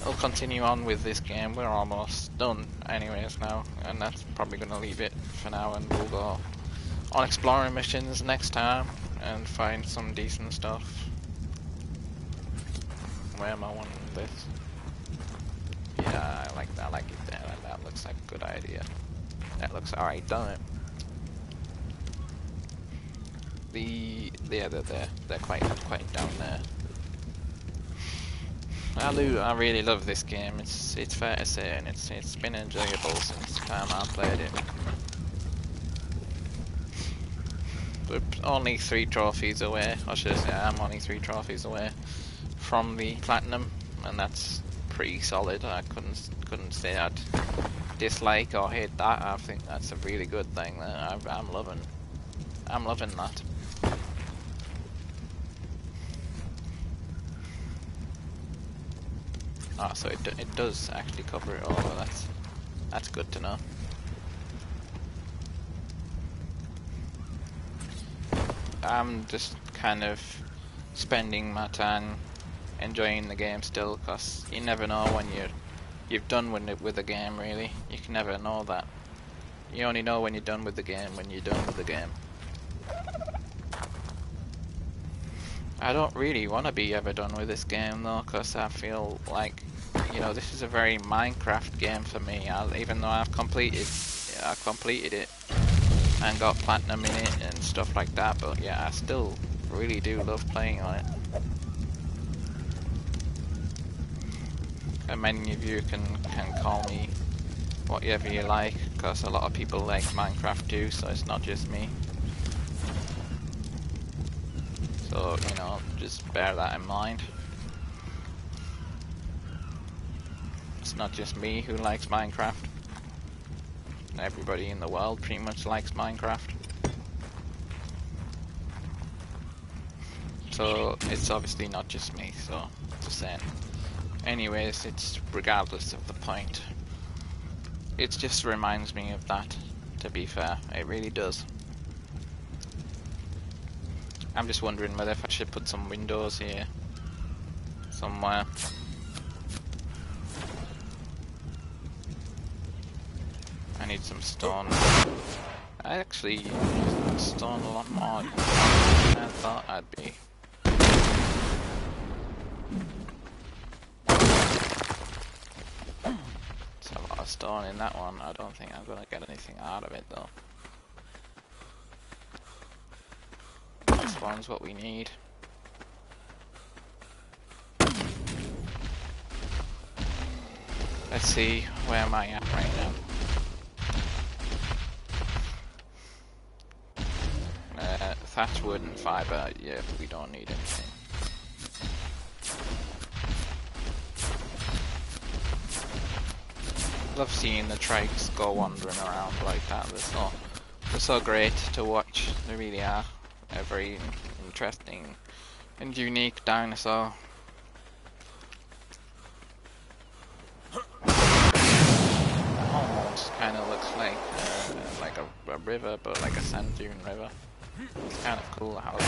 we'll continue on with this game. We're almost done anyways now, and that's probably going to leave it for now, and we'll go on exploring missions next time and find some decent stuff. Where am I wanting this? Yeah, I like it there. That looks like a good idea. That looks alright, doesn't it? They're quite down there. I really love this game. It's fair to say, and it's been enjoyable since the time I played it. We're only 3 trophies away, or should I say I'm only 3 trophies away from the platinum, and that's pretty solid. I couldn't say I'd dislike or hate that. I think that's a really good thing that I'm loving that. Oh, so it does actually cover it all. That's good to know. I'm just kind of spending my time enjoying the game still, because you never know when you've done with a game. Really, you can never know that. You only know when you're done with the game when you're done with the game. I don't really want to be ever done with this game though, because I feel like, you know, this is a very Minecraft game for me. Even though I've completed it and got platinum in it and stuff like that, but yeah, I still really do love playing on it. And many of you can call me whatever you like, because a lot of people like Minecraft too, so it's not just me. So, you know, just bear that in mind. It's not just me who likes Minecraft. Everybody in the world pretty much likes Minecraft. So, it's obviously not just me, so, just saying. Anyways, it's regardless of the point. It just reminds me of that, to be fair. It really does. I'm just wondering whether if I should put some windows here somewhere. I need some stone. I actually use stone a lot more than I thought I'd be. There's a lot of stone in that one. I don't think I'm gonna get anything out of it though. This one's what we need. Let's see, where am I at right now? Thatch wood and fiber, yeah, but we don't need anything. Love seeing the trikes go wandering around like that. They're so great to watch. They really are. A very interesting and unique dinosaur. like a river, but like a sand dune river. It's kind of cool how that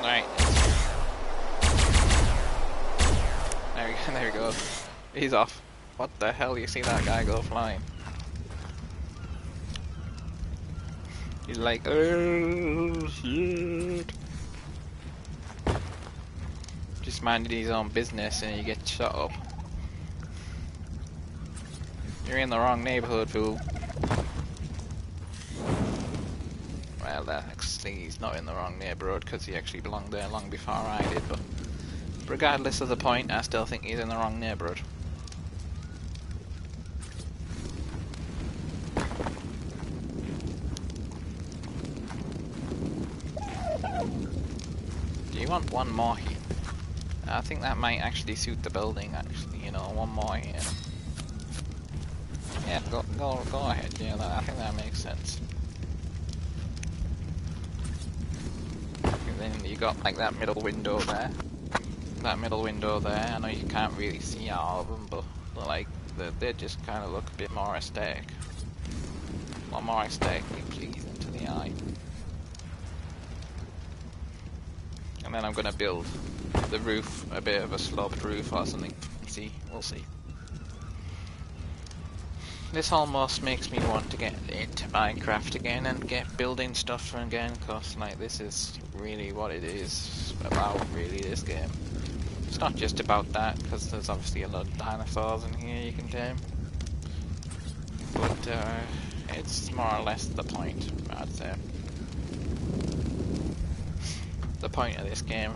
Right. There we go. He's off. What the hell? You see that guy go flying? He's like, oh shit. Just minding his own business and you get shot up. You're in the wrong neighborhood, fool. Well, actually, he's not in the wrong neighborhood because he actually belonged there long before I did, but regardless of the point, I still think he's in the wrong neighborhood. Do you want one more here? I think that might actually suit the building, actually, you know, one more here. Yeah, go ahead, yeah, I think that makes sense. And then you got like that middle window there. That middle window there, I know you can't really see all of them, but like, they just kind of look a bit more aesthetic. A lot more aesthetically pleasing to the eye. And then I'm gonna build the roof, a bit of a sloped roof or something. See, we'll see. This almost makes me want to get into Minecraft again and get building stuff again, cause like this is really what it is about, really, this game. It's not just about that, because there's obviously a lot of dinosaurs in here you can tame. But it's more or less the point, I'd say. The point of this game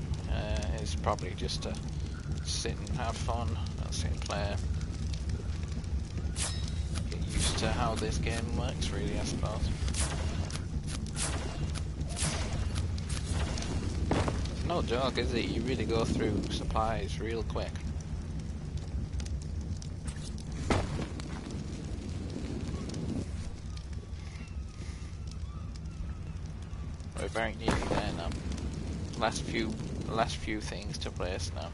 is probably just to sit and have fun, and sit and play. Get used to how this game works, really, I suppose. No joke, is it? You really go through supplies real quick. We're very nearly there now. Last few things to place now.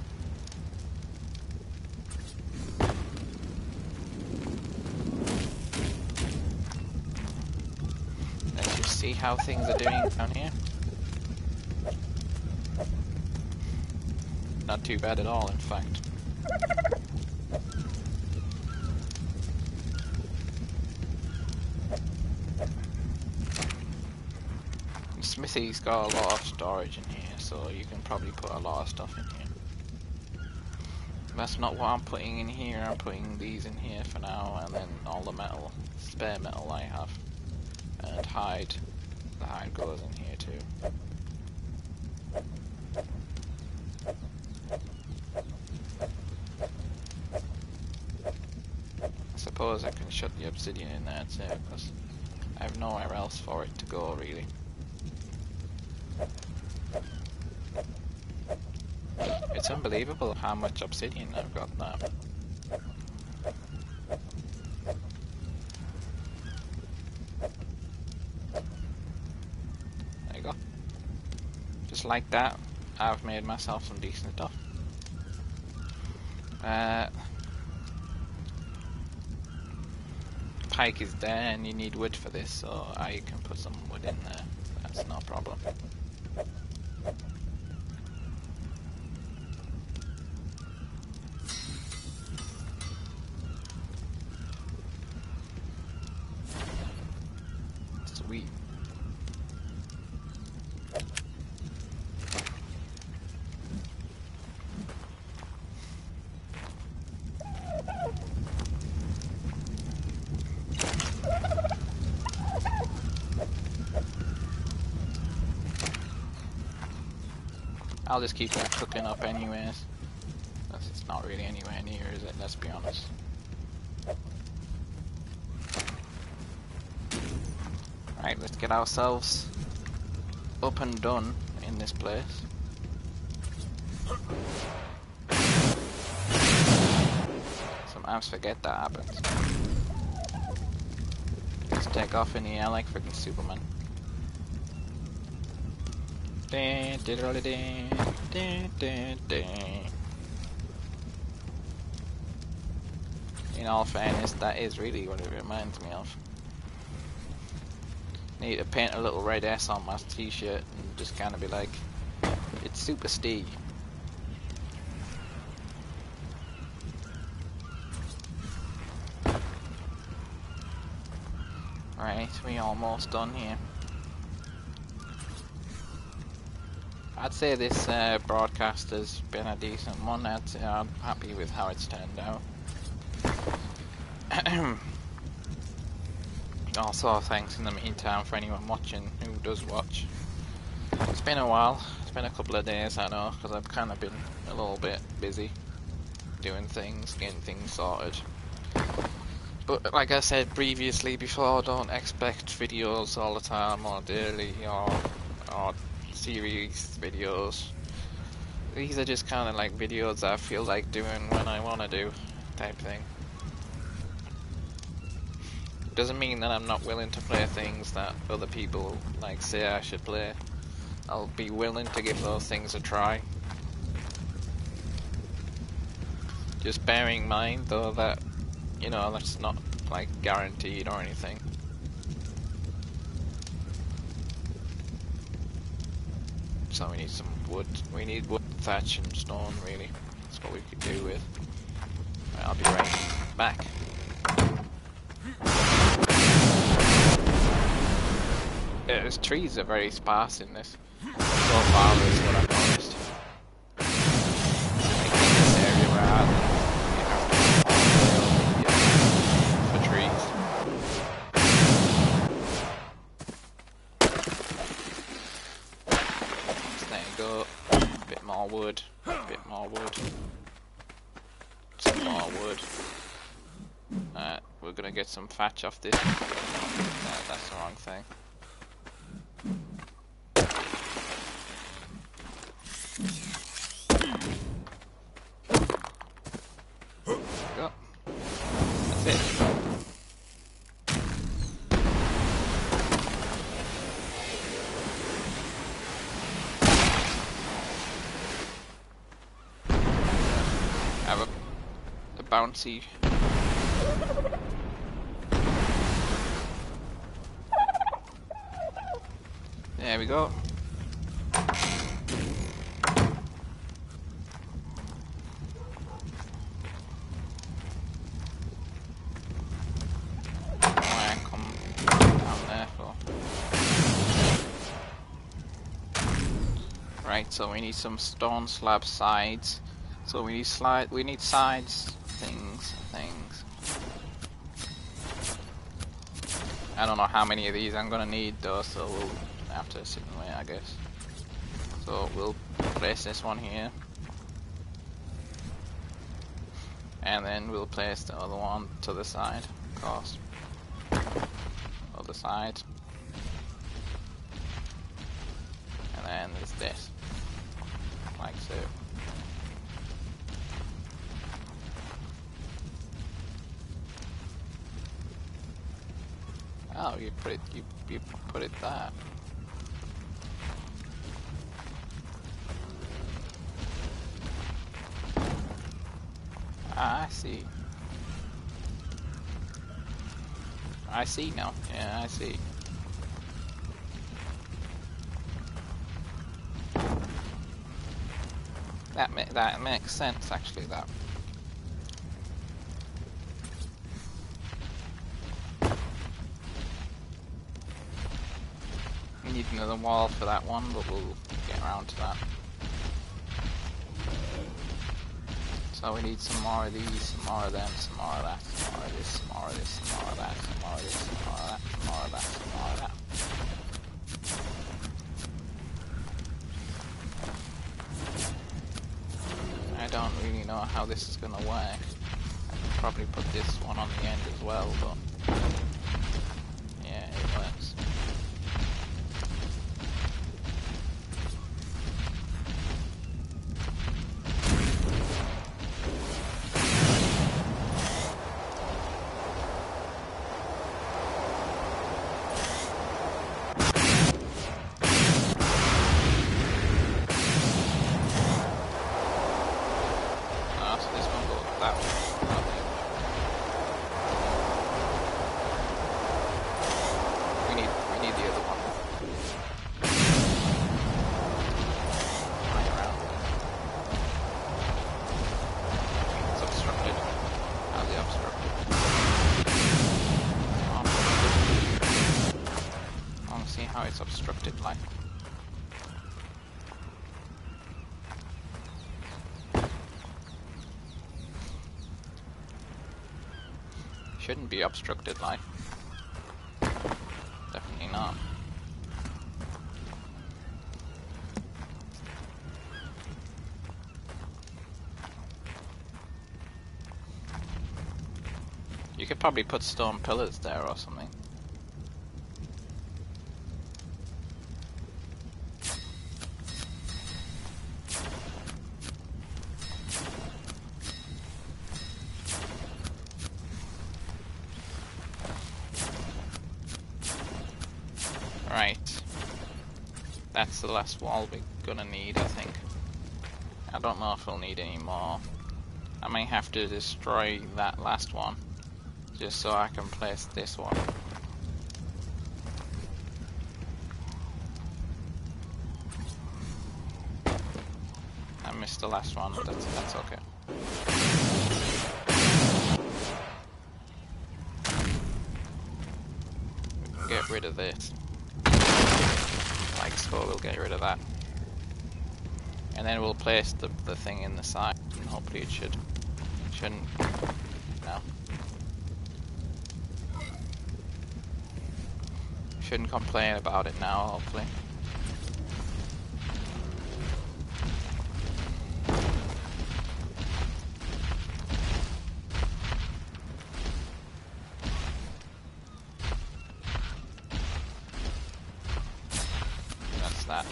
Let's just see how things are doing down here. Not too bad at all, in fact. Smithy's got a lot of storage in here, so you can probably put a lot of stuff in here. That's not what I'm putting in here. I'm putting these in here for now, and then all the metal, spare metal I have, and hide. The hide goes in here too. I suppose I can shut the obsidian in there too, because I have nowhere else for it to go, really. It's unbelievable how much obsidian I've got now. There you go. Just like that, I've made myself some decent stuff. Pike is there and you need wood for this, so I can put some wood in there. That's no problem. Sweet. I'll just keep that cooking up anyways. It's not really anywhere near, is it? Let's be honest. Right, let's get ourselves up and done in this place. Sometimes forget that happens. Let's take off in the air like freaking Superman. in all fairness, that is really what it reminds me of. Need to paint a little red S on my t-shirt and just kind of be like, it's Super Steve. Right, we almost done here. I'd say this broadcast has been a decent one. I'm happy with how it's turned out. Also, thanks in the meantime for anyone watching who does watch. It's been a while. It's been a couple of days, I know, because I've kind of been a little bit busy doing things, getting things sorted. But like I said previously before, don't expect videos all the time or daily or series videos. These are just kind of like videos I feel like doing when I want to do, type thing. Doesn't mean that I'm not willing to play things that other people like say I should play. I'll be willing to give those things a try. Just bearing in mind though that, you know, that's not like guaranteed or anything. So we need some wood. We need wood, thatch and stone really. That's what we could do with. Right, I'll be right back. Yeah, these trees are very sparse in this. So far is what I've noticed. Like in this area where I live, you have to for trees. So there you go. A bit more wood. A bit more wood. Some more wood. We're gonna get some thatch off this. That's the wrong thing. Go. That's it. Have a bouncy. There we go. Right, so we need some stone slab sides. So we need sides, things. I don't know how many of these I'm gonna need though, so we'll have to sit and wait, I guess. So we'll place this one here. And then we'll place the other one to the side, of course. Other side. And then there's this. Like so. Oh, you put it there. Ah, I see. I see now. Yeah, I see. That makes sense, actually. That. We need another wall for that one, but we'll get around to that. So we need some more of these, some more of them, some more of that, some more of this, some more of this, some more of that, some more of this, some more of that, some more of that, some more of that. I don't really know how this is gonna work. I could probably put this one on the end as well, but yeah, it works. shouldn't be obstructed, like. Definitely not. You could probably put stone pillars there or something. Right. That's the last wall we're gonna need, I think. I don't know if we'll need any more. I may have to destroy that last one, just so I can place this one. I missed the last one, but that's okay. We can get rid of this. Like so, we'll get rid of that. And then we'll place the thing in the side, and hopefully it shouldn't. No. Shouldn't complain about it now, hopefully. That's that.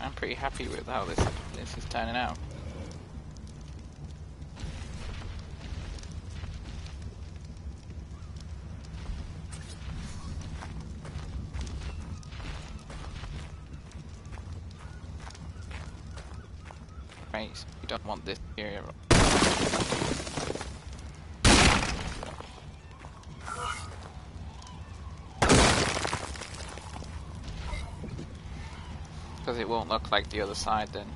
I'm pretty happy with how this is turning out. Right, we don't want this area. Because it won't look like the other side then.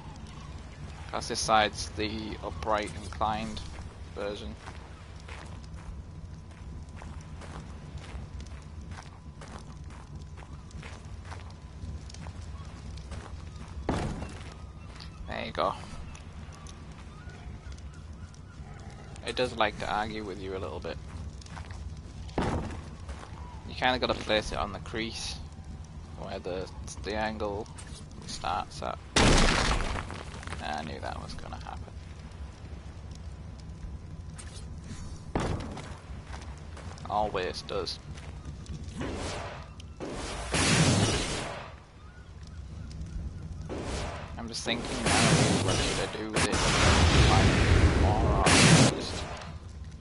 Because this side's the upright inclined version. There you go. It does like to argue with you a little bit. You kind of got to place it on the crease where the angle starts at. I knew that was going to happen. Always does. I'm just thinking now, what should I do with it? Like, more, or just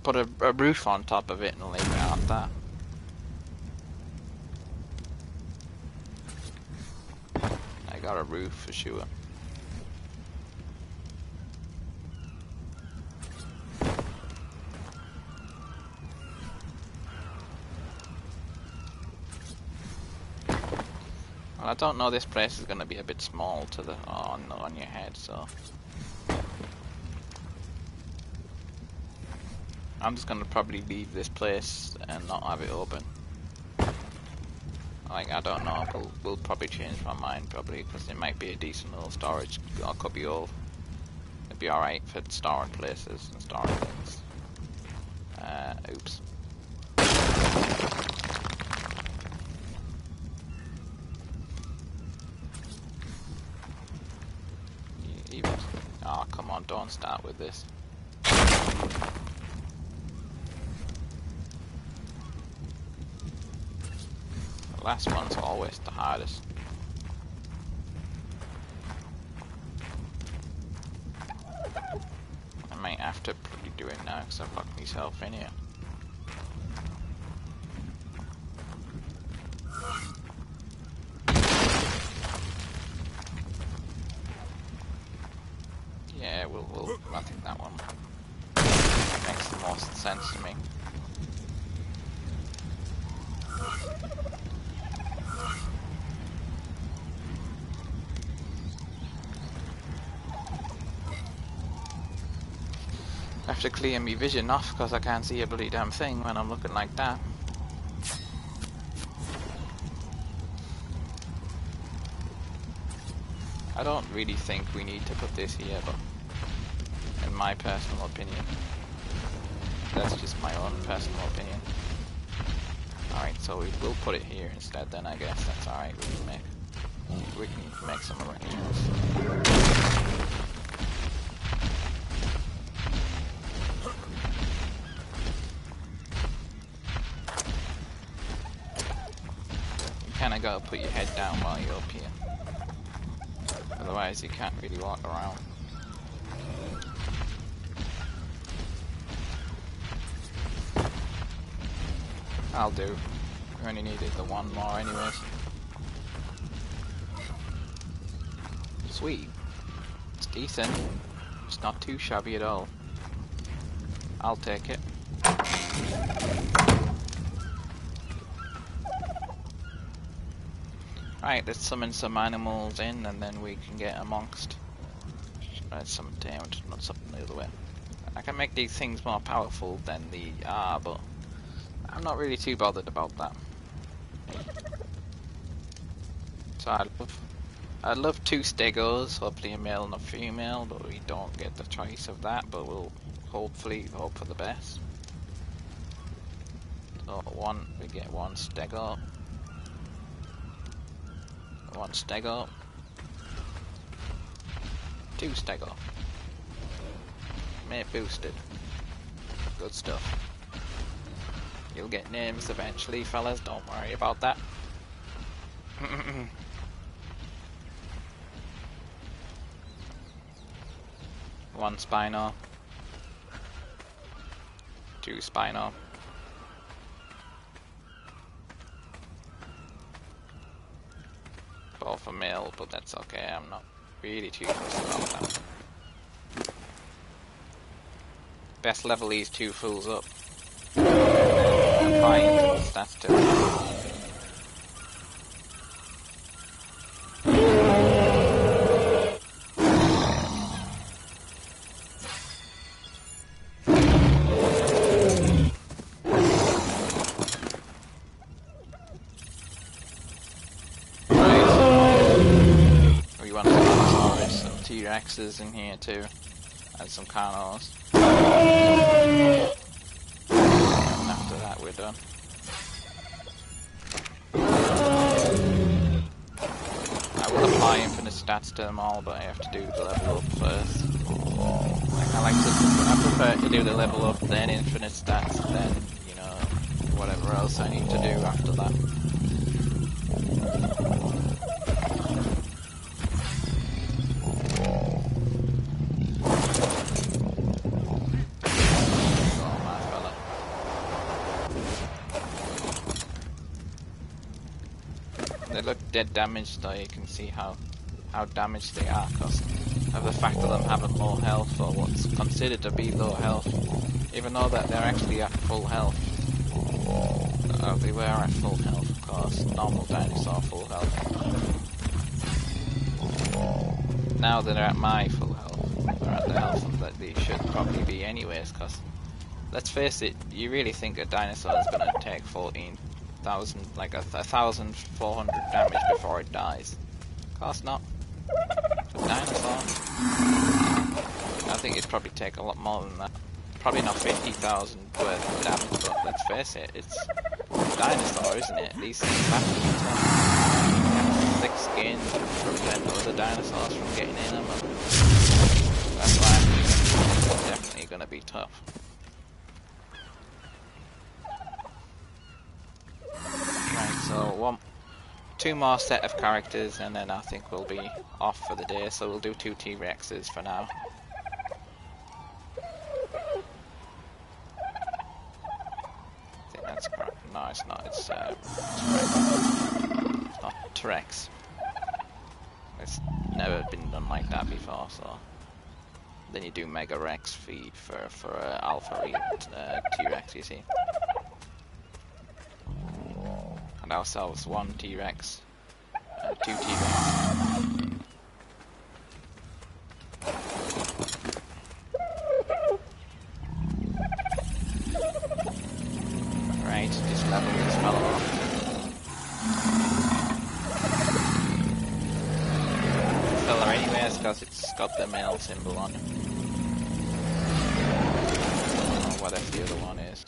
put a roof on top of it and leave it at that. I got a roof for sure. Well, I don't know, this place is going to be a bit small to the on your head, so I'm just going to probably leave this place and not have it open. Like, I don't know, we'll probably change my mind probably, because it might be a decent little storage, or could be all, it'd be alright for storing places and storing things. Oops. Oh, come on, don't start with this. The last one's always the hardest. I might have to probably do it now because I've locked myself in here. Yeah, I think that one makes the most sense to me. I have to clear me vision off because I can't see a bloody damn thing when I'm looking like that. I don't really think we need to put this here, but in my personal opinion, that's just my own personal opinion. Alright, so we will put it here instead then, I guess. That's alright, we can make some arrangements. You kinda gotta put your head down while you're up here. Otherwise you can't really walk around. I'll do. We only needed the one more anyways. Sweet. It's decent. It's not too shabby at all. I'll take it. Right, let's summon some animals in and then we can get amongst. Some damage, not something the other way. I can make these things more powerful than the but I'm not really too bothered about that. So I'd love 2 stegos, hopefully a male and a female, but we don't get the choice of that, but we'll hopefully hope for the best. So we get 1 stego. 1 stego. 2 stego. Mate boosted. Good stuff. You'll get names eventually, fellas, don't worry about that. 1 Spino. 2 Spino. Both a male, but that's okay, I'm not really too fussed about that. Best level these 2 fools up. Fine, that's too. We want some T-Rexes in here too, and some Carnos. After that we're done. I will apply infinite stats to them all, but I have to do the level up first. I prefer to do the level up, then infinite stats, then, you know, whatever else I need to do after that. They look dead damaged though, you can see how damaged they are because of the fact of them having low health, or what's considered to be low health, even though that they're actually at full health. They were at full health, of course, normal dinosaur full health. Now that they're at my full health, they're at the health that they should probably be anyways, because let's face it, you really think a dinosaur is going to take 14,000, like 1,400 damage before it dies? Of course not. It's a dinosaur. I think it'd probably take a lot more than that. Probably not 50,000 worth of damage, but let's face it, it's a dinosaur, isn't it? These things have to be tough. Thick skin to prevent other dinosaurs from getting in them. That's why it's definitely going to be tough. Right, so 2 more set of characters and then I think we'll be off for the day, so we'll do 2 T-Rexes for now. I think that's correct. No, it's not. It's not T-Rex. It's never been done like that before, so then you do Mega Rex feed for Alpha T-Rex, you see. And ourselves 1 T-Rex, 2 T-Rex. Right, just level this fellow off. Accelerate. because it's got the male symbol on it. I don't know what if the other one is.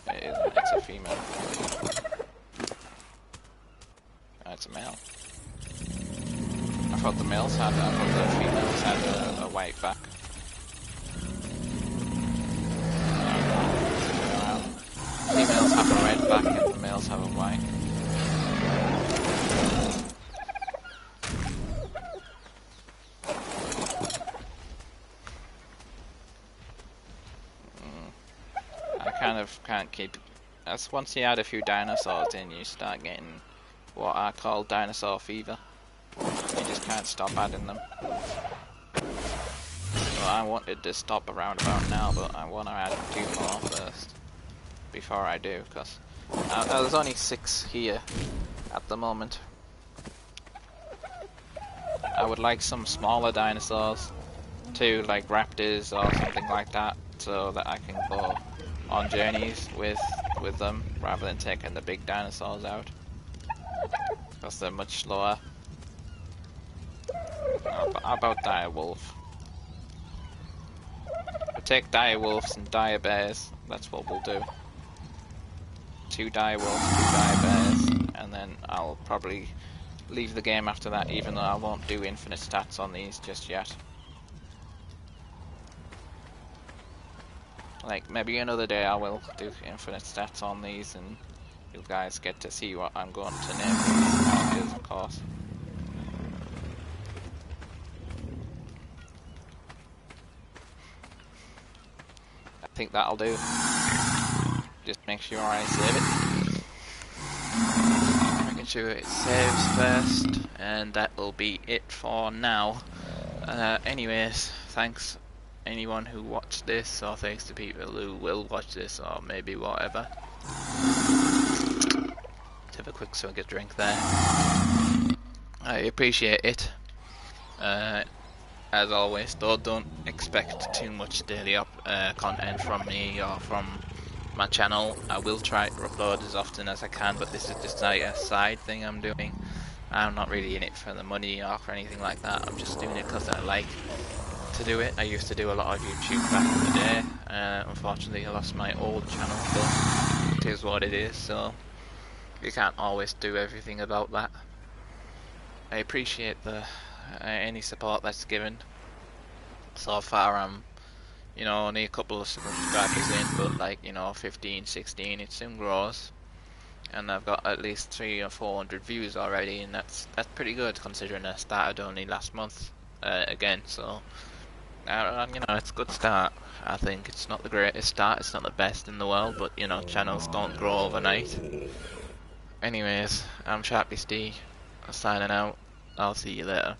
It isn't, it's a female. It's a male. I thought the females had a white back. Females have a red back and the males have a white. I kind of can't keep... As once you add a few dinosaurs in, you start getting what I call dinosaur fever. You just can't stop adding them. Well, I wanted to stop around about now, but I want to add 2 more first. Before I do, because there's only 6 here at the moment. I would like some smaller dinosaurs too, like raptors or something like that, so that I can go on journeys with them rather than taking the big dinosaurs out, because they're much slower. How about dire wolf? We'll take dire wolves and dire bears. That's what we'll do. 2 dire wolves, 2 dire bears, and then I'll probably leave the game after that, even though I won't do infinite stats on these just yet. Like, maybe another day I will do infinite stats on these, and you guys get to see what I'm going to name these characters, of course. I think that'll do. Just make sure I save it. Making sure it saves first, and that'll be it for now. Anyways, thanks anyone who watched this, or thanks to people who will watch this, or maybe whatever. Let's have a quick swig of drink there. I appreciate it. As always, though, don't expect too much daily content from me or from my channel. I will try to upload as often as I can, but this is just like a side thing I'm doing. I'm not really in it for the money or for anything like that. I'm just doing it because I like to do it. I used to do a lot of YouTube back in the day. Unfortunately, I lost my old channel, but it is what it is, so you can't always do everything about that. I appreciate the any support that's given. So far I'm, you know, only a couple of subscribers in, but like, you know, 15, 16, it soon grows. And I've got at least 300 or 400 views already, and that's pretty good considering I started only last month again, so you know, it's a good start. I think it's not the greatest start, it's not the best in the world, but you know, channels don't grow overnight. Anyways, I'm Sharpy Steve, signing out. I'll see you later.